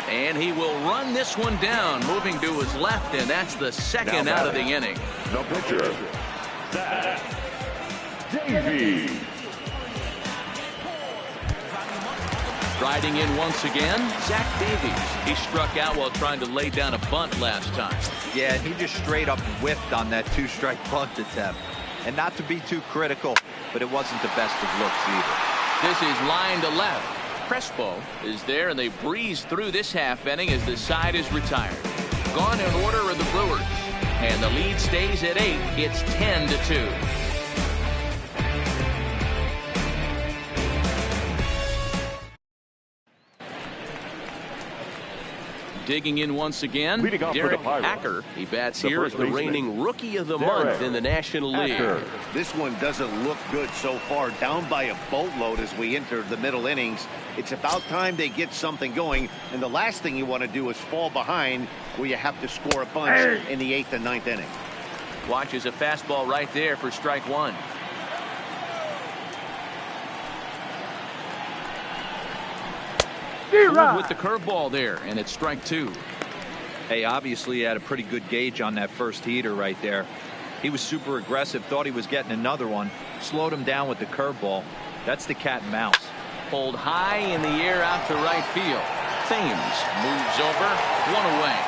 And he will run this one down, moving to his left, and that's the second out of the inning. The pitcher, Zach Davies. Riding in once again, Zach Davies. He struck out while trying to lay down a bunt last time. Yeah, he just straight up whiffed on that 2-strike bunt attempt. And not to be too critical, but it wasn't the best of looks either. This is line to left. Crespo is there, and they breeze through this half inning as the side is retired. Gone in order are the Brewers, and the lead stays at 8. It's 10-2. Digging in once again, Derek Acker. He bats here as the reigning Rookie of the Month in the National League. This one doesn't look good so far. Down by a boatload as we enter the middle innings. It's about time they get something going, and the last thing you want to do is fall behind where you have to score a bunch in the 8th and 9th inning. Watches a fastball right there for strike 1. With the curveball there, and it's strike 2. Hey, obviously he had a pretty good gauge on that first heater right there. He was super aggressive, thought he was getting another one, slowed him down with the curveball. That's the cat and mouse. Pulled high in the air out to right field. Thames moves over, 1 away.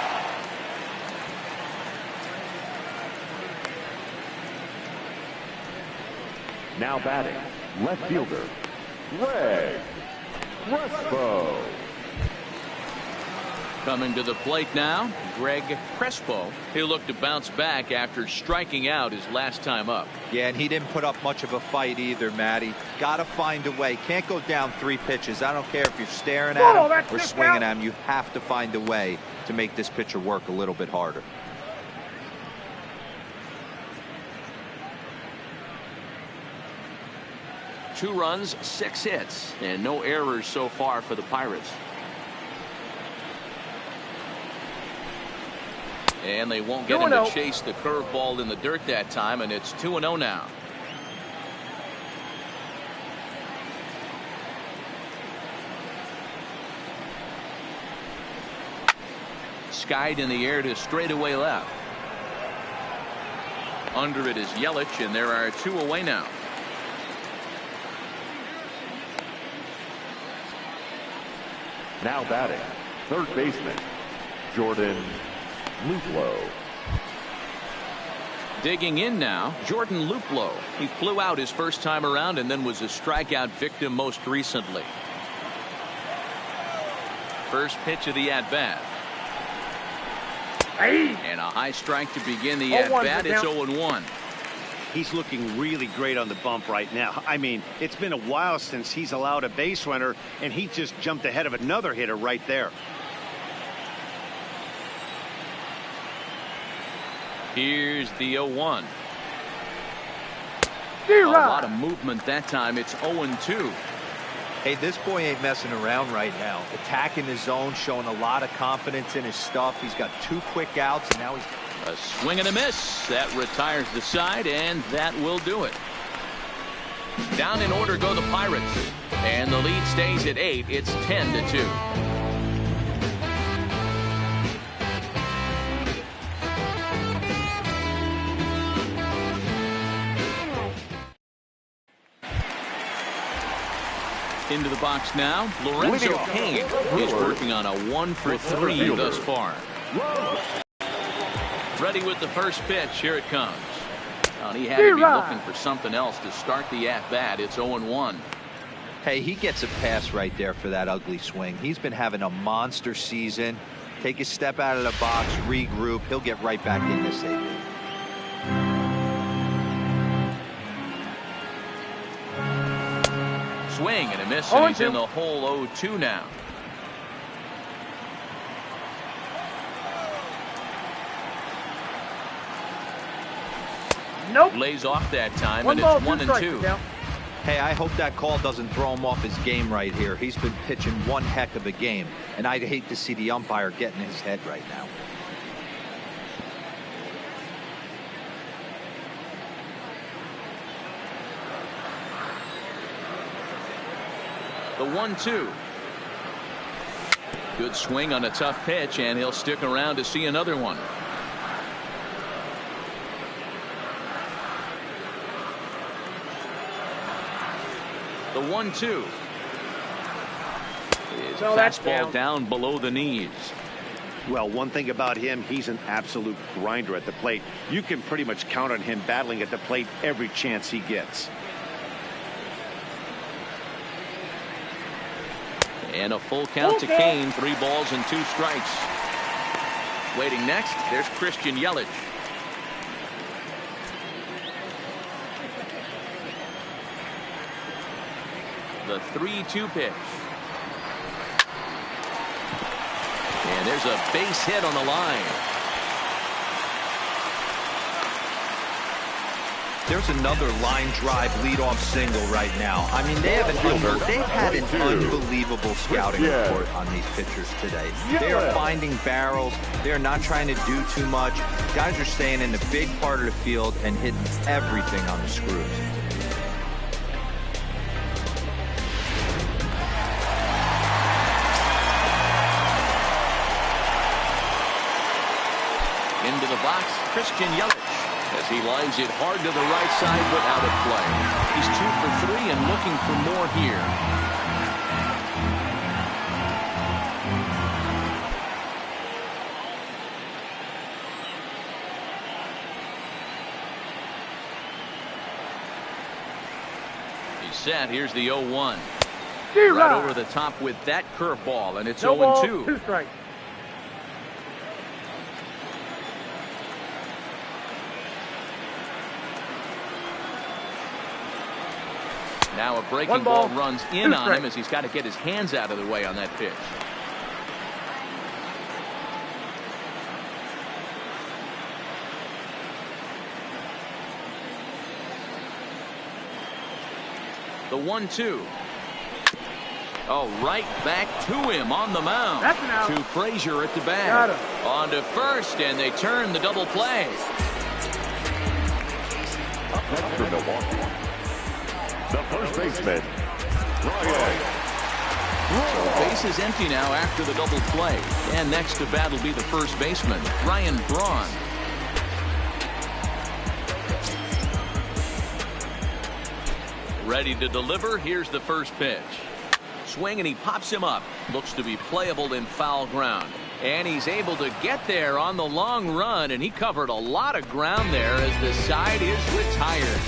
Now batting, left fielder, Greg Crespo. Coming to the plate now, Greg Crespo. He'll look to bounce back after striking out his last time up. Yeah, and he didn't put up much of a fight either, Matty. Got to find a way. Can't go down 3 pitches. I don't care if you're staring at him or swinging at him. You have to find a way to make this pitcher work a little bit harder. Two runs, 6 hits, and no errors so far for the Pirates. And they won't get him to chase the curveball in the dirt that time, and it's 2-0 now. Skied in the air to straightaway left. Under it is Yelich, and there are 2 away now. Now batting, third baseman, Jordan Luplow. Digging in now, Jordan Luplow. He flew out his first time around and then was a strikeout victim most recently. First pitch of the at-bat. And a high strike to begin the at-bat. It's 0-1. He's looking really great on the bump right now. I mean, it's been a while since he's allowed a base runner, and he just jumped ahead of another hitter right there. Here's the 0-1. A lot of movement that time. It's 0-2. Hey, this boy ain't messing around right now. Attacking his zone, showing a lot of confidence in his stuff. He's got 2 quick outs, and now he's... A swing and a miss. That retires the side, and that will do it. Down in order go the Pirates. And the lead stays at 8. It's 10-2. Into the box now, Lorenzo Cain is working on a 1-for-3 thus far. Ready with the first pitch. Here it comes. And he had to be looking for something else to start the at-bat. It's 0-1. Hey, he gets a pass right there for that ugly swing. He's been having a monster season. Take a step out of the box, regroup. He'll get right back in this AB. Swing and a miss, and he's in the hole 0-2 now. Nope. Lays off that time, and it's 1-2. Hey, I hope that call doesn't throw him off his game right here. He's been pitching one heck of a game, and I'd hate to see the umpire get in his head right now. The 1-2. Good swing on a tough pitch, and he'll stick around to see another one. The 1-2. His fastball down below the knees. Well, one thing about him, he's an absolute grinder at the plate. You can pretty much count on him battling at the plate every chance he gets. And a full count to Kane. 3 balls and 2 strikes. Waiting next, there's Christian Yelich. The 3-2 pitch. And there's a base hit on the line. There's another line drive leadoff single right now. I mean, they've had an unbelievable scouting report on these pitchers today. They are finding barrels. They're not trying to do too much. Guys are staying in the big part of the field and hitting everything on the screws. Into the box, Christian Yelich, as he lines it hard to the right side but out of play. He's 2 for 3 and looking for more here. He's set. Here's the 0-1. Right over the top with that curveball, and it's 0-2. 2 strikes. Now a breaking ball runs in on him as he's got to get his hands out of the way on that pitch. The 1-2. Oh, right back to him on the mound. That's an out. To Frazier at the bat. Got him. On to first, and they turn the double play. Up next for Milwaukee, the first baseman, Ryan. The base is empty now after the double play. And next to bat will be the first baseman, Ryan Braun. Ready to deliver. Here's the first pitch. Swing, and he pops him up. Looks to be playable in foul ground. And he's able to get there on the long run, and he covered a lot of ground there as the side is retired.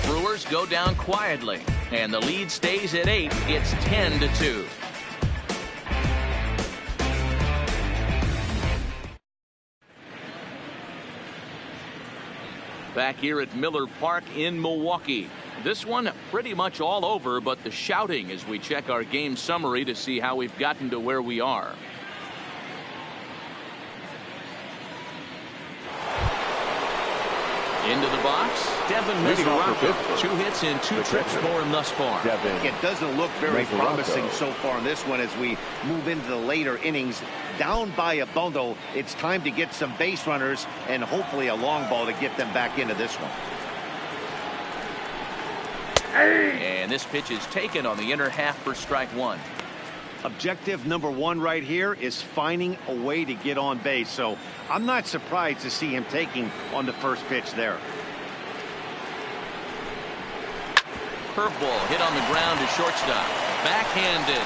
Brewers go down quietly, and the lead stays at 8. It's 10-2. Back here at Miller Park in Milwaukee. This one pretty much all over, but the shouting as we check our game summary to see how we've gotten to where we are. Into the box, Devin Mesoraco. 2 hits in 2 trips for him thus far. It doesn't look very promising so far in this one as we move into the later innings. Down by a bundle, it's time to get some base runners and hopefully a long ball to get them back into this one. And this pitch is taken on the inner half for strike 1. Objective number 1 right here is finding a way to get on base. So I'm not surprised to see him taking on the first pitch there. Curveball hit on the ground to shortstop. Backhanded.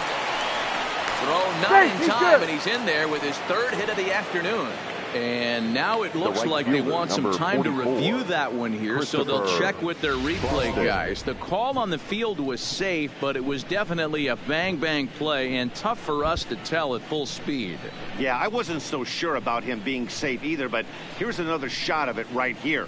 Throw not in time, and he's in there with his 3rd hit of the afternoon. And now it looks like they want some time to review that one here, so they'll check with their replay guys. The call on the field was safe, but it was definitely a bang-bang play and tough for us to tell at full speed. Yeah, I wasn't so sure about him being safe either, but here's another shot of it right here.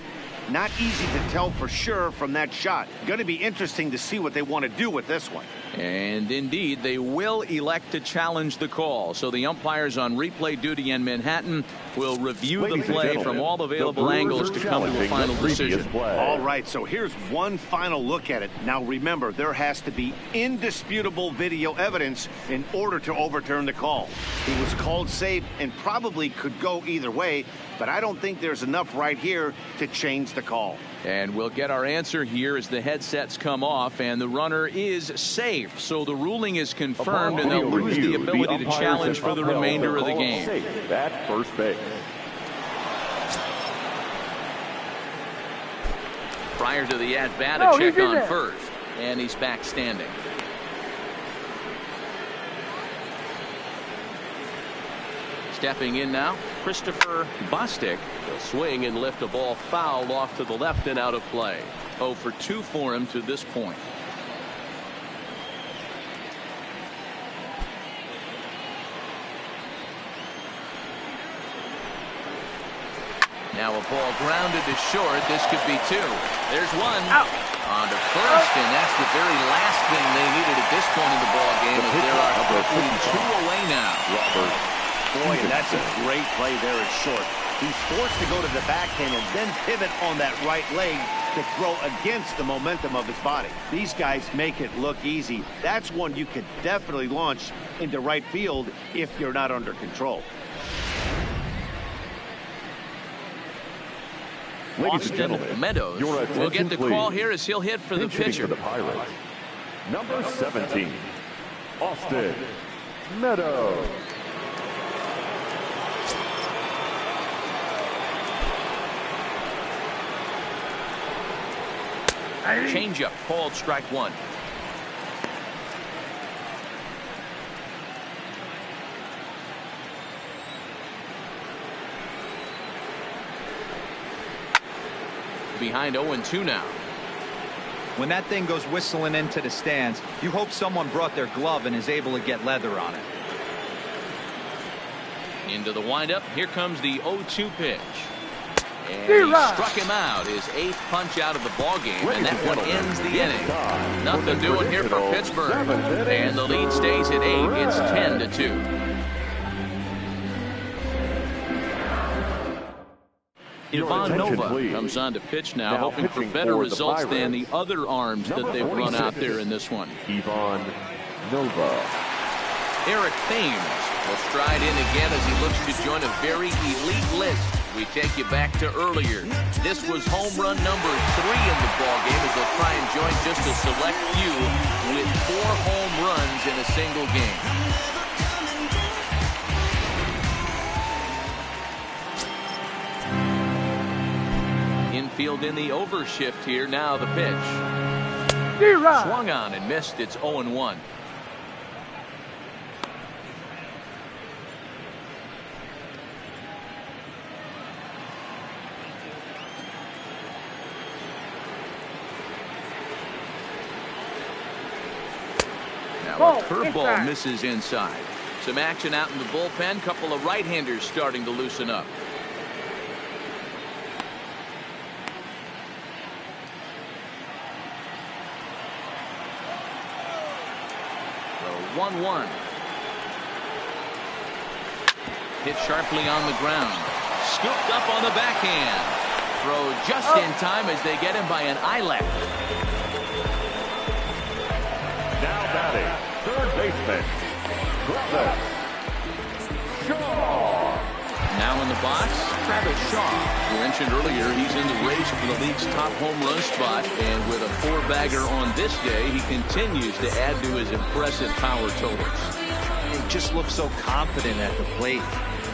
Not easy to tell for sure from that shot. Going to be interesting to see what they want to do with this one. And indeed, they will elect to challenge the call. So the umpires on replay duty in Manhattan will review the play from all available angles to come to a final decision. All right, so here's one final look at it. Now remember, there has to be indisputable video evidence in order to overturn the call. He was called safe and probably could go either way, but I don't think there's enough right here to change the call. And we'll get our answer here as the headsets come off, and the runner is safe. So the ruling is confirmed, and they'll lose the ability to challenge for the remainder of the game. At first base. Prior to the at-bat, a check on first, and he's back standing. Stepping in now, Christopher Bostic. He'll swing and lift a ball foul off to the left and out of play. 0 for 2 for him to this point. Now a ball grounded to short. This could be 2. There's one. Out. On to first, and that's the very last thing they needed at this point in the ball game. As there are quickly 2 away now. Robert. Boy, and that's a great play there at short. He's forced to go to the backhand and then pivot on that right leg to throw against the momentum of his body. These guys make it look easy. That's one you could definitely launch into right field if you're not under control. Ladies and gentlemen, Meadows will get the call here as he'll hit for the pitcher. For the Pirates, number 17, Austin Meadows. Changeup called strike 1. Behind 0-2 now. When that thing goes whistling into the stands, you hope someone brought their glove and is able to get leather on it. Into the windup. Here comes the 0-2 pitch. And he struck him out. His 8th punch out of the ball game, and that one ends the inning. Nothing doing here for Pittsburgh. And the lead stays at 8. It's 10-2. Ivan Nova comes on to pitch now, hoping for better results than the other arms that they've run out there in this one. Ivan Nova. Eric Thames will stride in again as he looks to join a very elite list. We take you back to earlier. This was home run number 3 in the ballgame as they'll try and join just a select few with 4 home runs in a single game. Infield in the overshift here. Now the pitch. Swung on and missed. It's 0-1. Now a curveball misses inside. Some action out in the bullpen. Couple of right-handers starting to loosen up. 1-1. Hit sharply on the ground. Scooped up on the backhand. Throw just in time as they get him by an eyelash. Now batting, third baseman, Travis Shaw. Now in the box, Travis Shaw. You mentioned earlier he's in the race for the league's top home run spot, and with a 4-bagger on this day, he continues to add to his impressive power totals. He just looks so confident at the plate.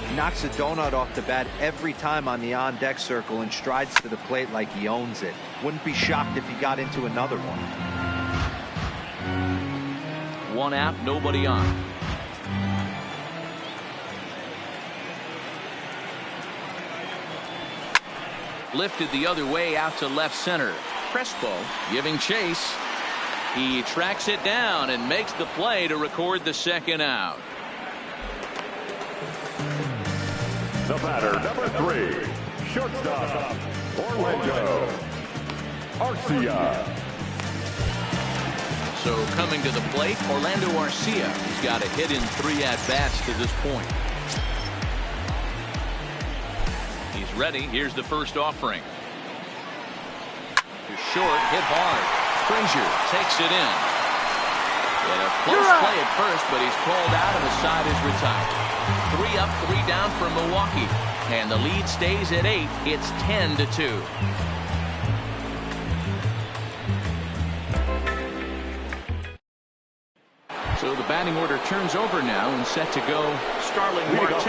He knocks a donut off the bat every time on the on-deck circle and strides to the plate like he owns it. Wouldn't be shocked if he got into another one. 1 out, nobody on. Lifted the other way out to left center. Crespo giving chase. He tracks it down and makes the play to record the second out. The batter, number 3, shortstop, Orlando Arcia. So coming to the plate, Orlando Arcia. He's got a hit in 3 at-bats to this point. He's ready. Here's the first offering. To short, hit hard. Frazier takes it in. And a close play at first, but he's called out and the side is retired. 3 up, 3 down for Milwaukee. And the lead stays at 8. It's 10-2. So the batting order turns over now and set to go Starling Marte.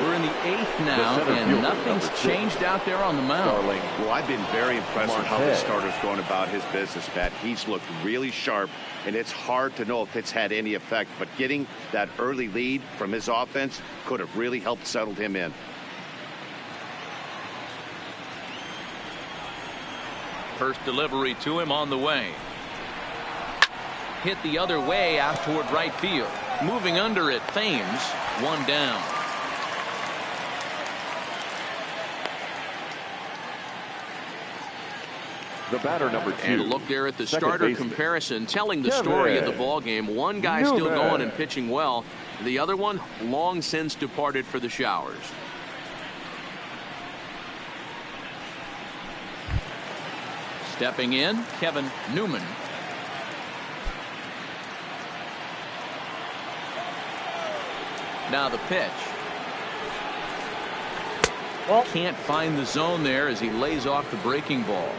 We're in the 8th now, and nothing's changed out there on the mound. Well, I've been very impressed with how the starter's going about his business, Pat. He's looked really sharp, and it's hard to know if it's had any effect. But getting that early lead from his offense could have really helped settle him in. First delivery to him on the way. Hit the other way out toward right field. Moving under it, Thames. 1 down. The batter, number 2. And a look there at the starter comparison, telling the story of the ball game. One guy still going and pitching well. The other one long since departed for the showers. Stepping in, Kevin Newman. Now the pitch. Can't find the zone there as he lays off the breaking ball.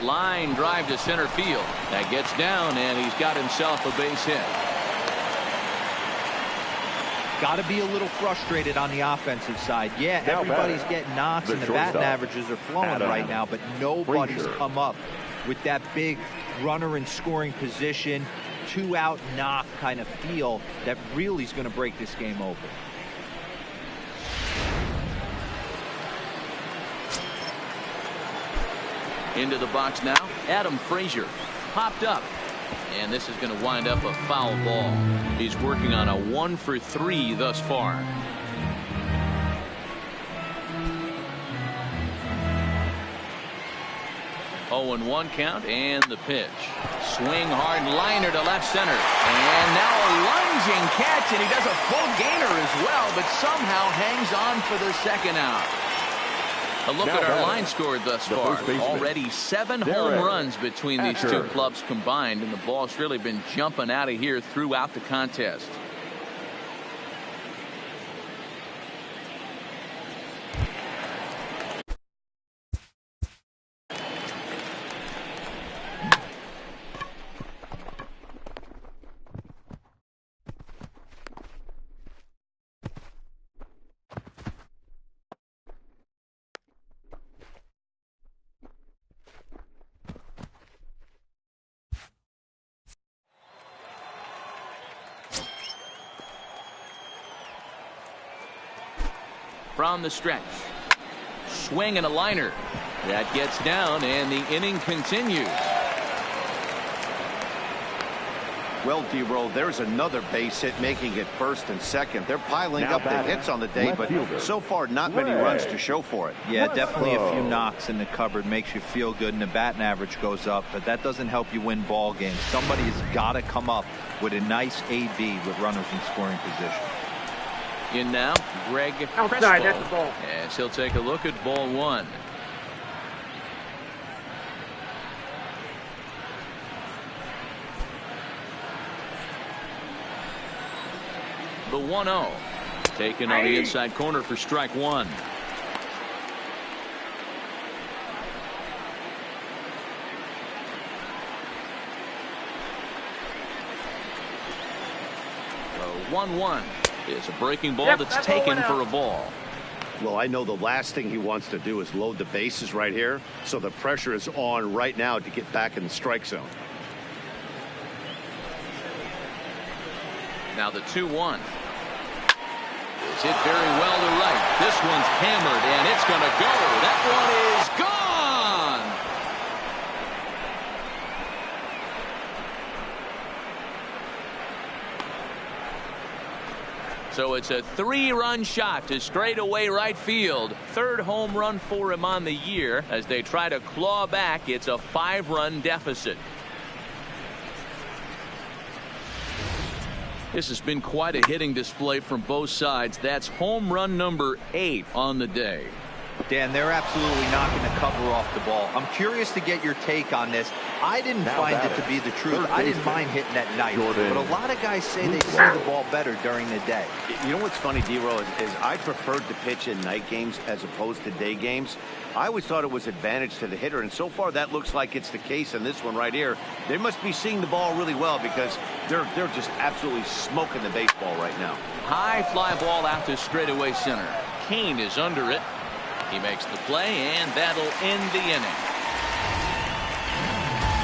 Line drive to center field. That gets down, and he's got himself a base hit. Got to be a little frustrated on the offensive side. Yeah, everybody's getting knocks, and the batting averages are flowing right now, but nobody's come up with that big runner in scoring position, 2-out knock kind of feel that really is going to break this game open. Into the box now, Adam Frazier popped up, and this is going to wind up a foul ball. He's working on a 1 for 3 thus far. Oh, and 1 count, and the pitch. Swing hard, liner to left center. And now a lunging catch, and he does a full gainer as well, but somehow hangs on for the second out. A look at our line score thus far. Already 7 home runs between these two clubs combined, and the ball's really been jumping out of here throughout the contest. From the stretch. Swing and a liner. That gets down, and the inning continues. Well, D-Roll, there's another base hit, making it first and second. They're piling up the hits on the day, but so far not many runs to show for it. Yeah, definitely a few knocks in the cupboard. Makes you feel good, and the batting average goes up, but that doesn't help you win ball games. Somebody's got to come up with a nice AB with runners in scoring position. In now, Greg Crespo. That's the ball. Yes, he'll take a look at ball 1. The 1-0. Taken on the inside corner for strike 1. The 1-1. It's a breaking ball that's taken for a ball. Well, I know the last thing he wants to do is load the bases right here, so the pressure is on right now to get back in the strike zone. Now the 2-1. is hit very well to right. This one's hammered, and it's going to go. That one is gone. So it's a 3-run shot to straightaway right field. 3rd home run for him on the year. As they try to claw back, it's a 5-run deficit. This has been quite a hitting display from both sides. That's home run number 8 on the day. Dan, they're absolutely not going to cover off the ball. I'm curious to get your take on this. I didn't find it to be the truth. I didn't mind hitting that knife, but a lot of guys say they see the ball better during the day. You know what's funny, D-Row, is I preferred to pitch in night games as opposed to day games. I always thought it was advantage to the hitter, and so far that looks like it's the case in this one right here. They must be seeing the ball really well because they're just absolutely smoking the baseball right now. High fly ball out to straightaway center. Kane is under it. He makes the play, and that'll end the inning.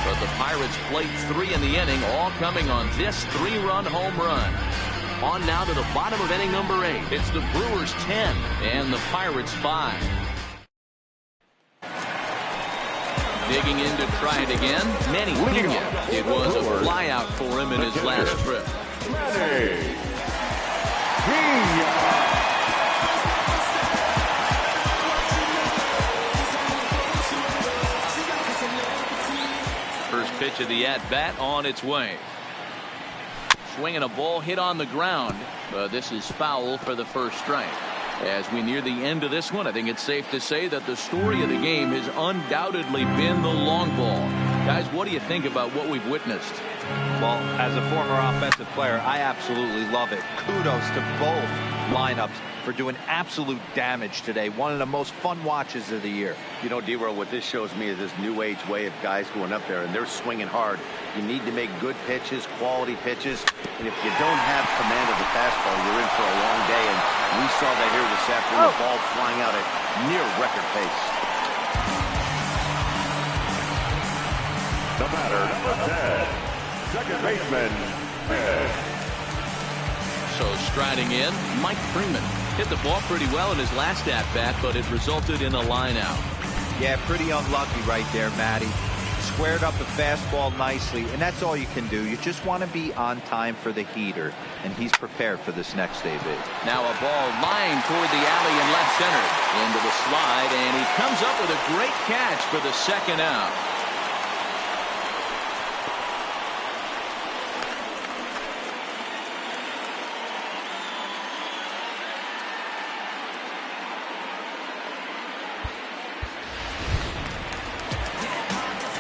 But the Pirates played 3 in the inning, all coming on this 3-run home run. On now to the bottom of inning number 8. It's the Brewers 10 and the Pirates 5. Digging in to try it again. Manny Pena. It was a flyout for him in his last trip. Manny Pena. First pitch of the at-bat on its way. Swinging a ball hit on the ground. This is foul for the first strike. As we near the end of this one, I think it's safe to say that the story of the game has undoubtedly been the long ball. Guys, what do you think about what we've witnessed? Well, as a former offensive player, I absolutely love it. Kudos to both lineups for doing absolute damage today. One of the most fun watches of the year. You know, D-Row, what this shows me is this new age way of guys going up there, and they're swinging hard. You need to make good pitches, quality pitches, and if you don't have command of the fastball, you're in for a long day, and we saw that here this afternoon, the ball flying out at near record pace. The batter, number 10. Second baseman, So striding in, Mike Freeman hit the ball pretty well in his last at-bat, but it resulted in a line out. Yeah, pretty unlucky right there, Matty. Squared up the fastball nicely, and that's all you can do. You just want to be on time for the heater, and he's prepared for this next AB. Now a ball lined toward the alley in left center. Into the slide, and he comes up with a great catch for the second out.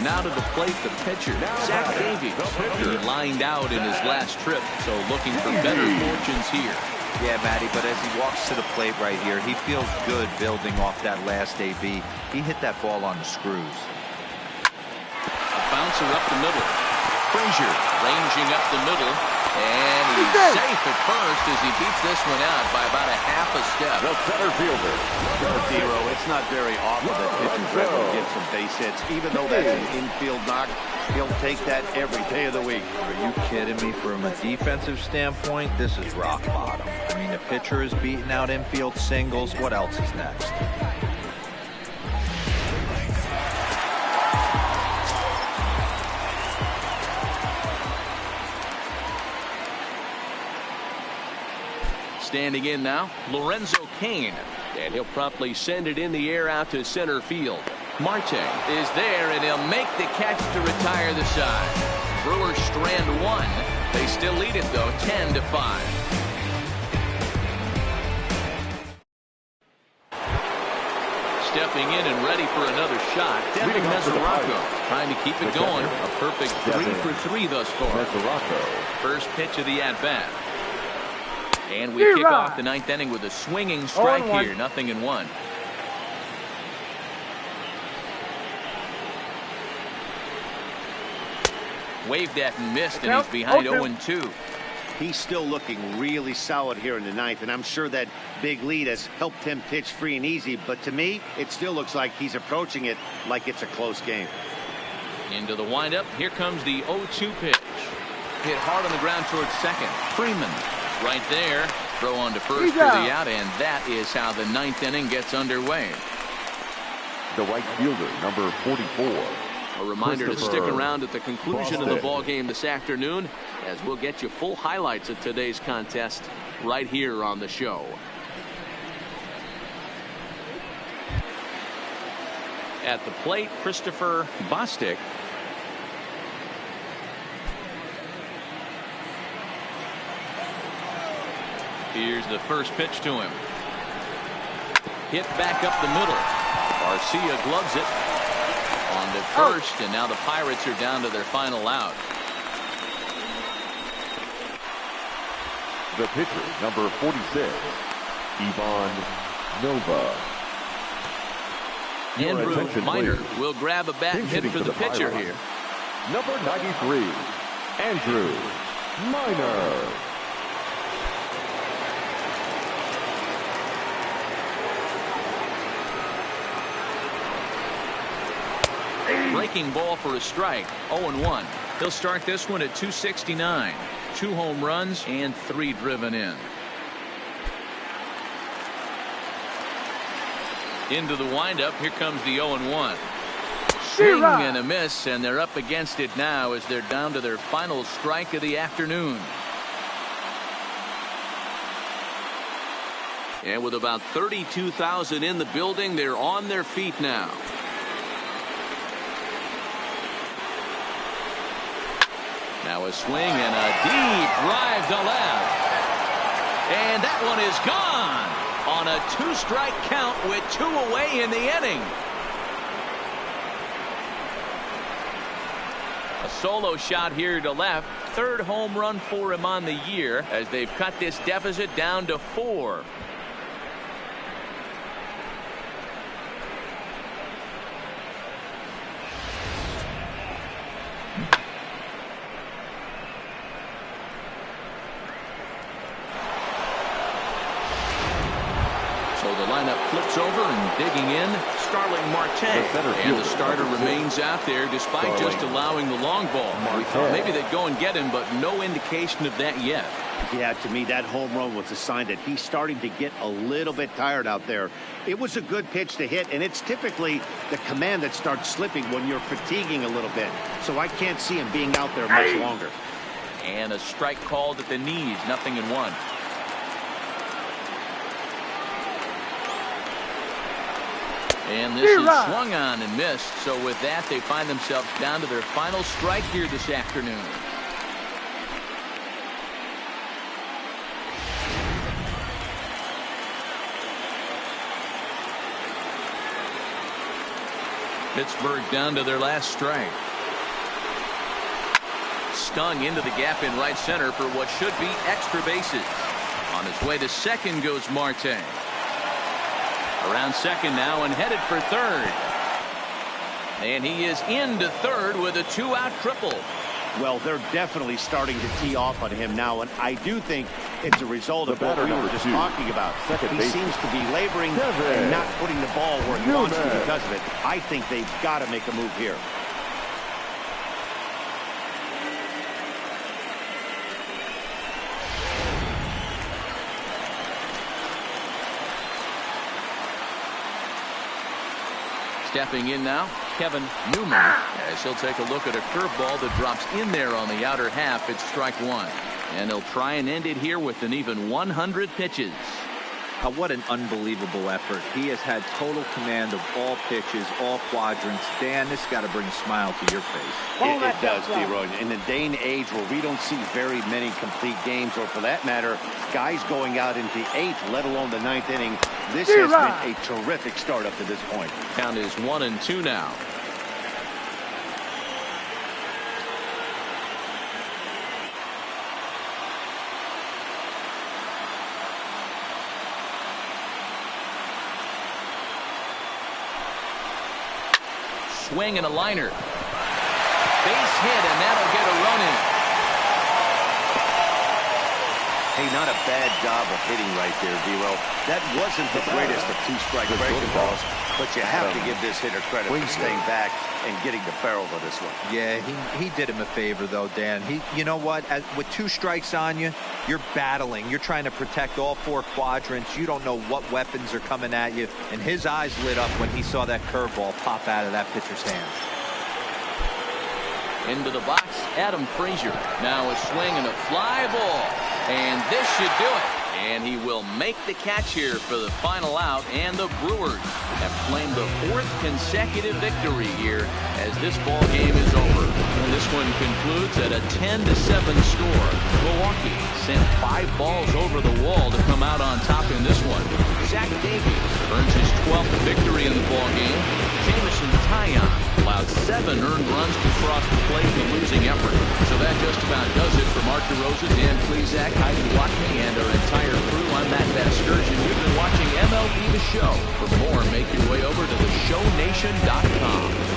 Now to the plate, the pitcher, Zach Davies. He lined out in his last trip, so looking for better fortunes here. Yeah, Matty, but as he walks to the plate right here, he feels good building off that last AB. He hit that ball on the screws. A bouncer up the middle. Frazier ranging up the middle, and he's safe at first as he beats this one out by about a half a step. the center fielder. Zero. It's not very often that pitchers ever get some base hits, even though that's an infield knock. He'll take that every day of the week. Are you kidding me? From a defensive standpoint, this is rock bottom. I mean, the pitcher is beating out infield singles. What else is next? Standing in now, Lorenzo Cain. And he'll promptly send it in the air out to center field. Marte is there, and he'll make the catch to retire the side. Brewers strand one. They still lead it, though, 10-5. Stepping in and ready for another shot, Devin Mesoraco trying to keep it going. A perfect 3 for 3 thus far. First pitch of the at-bat. And we kick off the 9th inning with a swinging strike here. 0-1. Waved at and missed, and he's behind 0-2. He's still looking really solid here in the 9th, and I'm sure that big lead has helped him pitch free and easy. But to me, it still looks like he's approaching it like it's a close game. Into the windup. Here comes the 0-2 pitch. Hit hard on the ground towards second. Freeman right there. Throw on to first for the out, and that is how the ninth inning gets underway. The right fielder, number 44. A reminder to stick around at the conclusion of the ball game this afternoon, as we'll get you full highlights of today's contest right here on the show. At the plate, Christopher Bostic. Here's the first pitch to him. Hit back up the middle. Garcia gloves it. On to first, and now the Pirates are down to their final out. The pitcher, number 46, Ivan Nova. Andrew Miner will grab a bat and hit for the pitcher here. Number 93, Andrew Miner. Breaking ball for a strike. 0-1. He'll start this one at 269. 2 home runs and 3 driven in. Into the windup. Here comes the 0-1. Swing and a miss, and they're up against it now as they're down to their final strike of the afternoon. And with about 32,000 in the building, they're on their feet now. Now a swing and a deep drive to left. And that one is gone on a 2-strike count with 2 away in the inning. A solo shot here to left. 3rd home run for him on the year as they've cut this deficit down to 4. Flips over and digging in, Starling Marte. And the starter remains out there despite just allowing the long ball. We thought maybe they'd go and get him, but no indication of that yet. Yeah, to me, that home run was a sign that he's starting to get a little bit tired out there. It was a good pitch to hit, and it's typically the command that starts slipping when you're fatiguing a little bit. So I can't see him being out there much longer. And a strike called at the knees, 0-1. And this is swung on and missed. So with that, they find themselves down to their final strike here this afternoon. Pittsburgh down to their last strike. Stung into the gap in right center for what should be extra bases. On his way to second goes Marte. Around second now and headed for third. And he is into third with a 2-out triple. Well, they're definitely starting to tee off on him now, and I do think it's a result of what we were just talking about. He seems to be laboring and not putting the ball where he wants to because of it. I think they've got to make a move here. Stepping in now, Kevin Newman, as he'll take a look at a curveball that drops in there on the outer half. It's strike 1. And he'll try and end it here with an even 100 pitches. What an unbelievable effort. He has had total command of all pitches, all quadrants. Dan, this got to bring a smile to your face. It does, D-Roy. In the day and age where we don't see very many complete games, or for that matter, guys going out into 8th, let alone the 9th inning, this has been a terrific start up to this point. Count is 1-2 now. Swing and a liner. Base hit, and that'll get a run in. Hey, not a bad job of hitting right there, D-Roy. That wasn't the greatest of 2-strike breaking balls, But you have to give this hitter credit for staying back and getting the barrel of this one. Yeah, he did him a favor, though, Dan. You know what? With 2 strikes on you, you're battling. You're trying to protect all 4 quadrants. You don't know what weapons are coming at you. And his eyes lit up when he saw that curveball pop out of that pitcher's hands. Into the box, Adam Frazier. Now a swing and a fly ball. And this should do it. And he will make the catch here for the final out. And the Brewers have claimed the 4th consecutive victory here as this ball game is over. And this one concludes at a 10-7 score. Milwaukee sent 5 balls over the wall to come out on top in this one. Zach Davies earns his 12th victory in the ball game. Jameson Taillon allowed 7 earned runs to cross the plate in the losing effort. So that just about does it for Mark DeRosa, Dan Plesac, Heidi Watney, and our entire crew. I'm Matt Vasgersian. You've been watching MLB The Show. For more, make your way over to theshownation.com.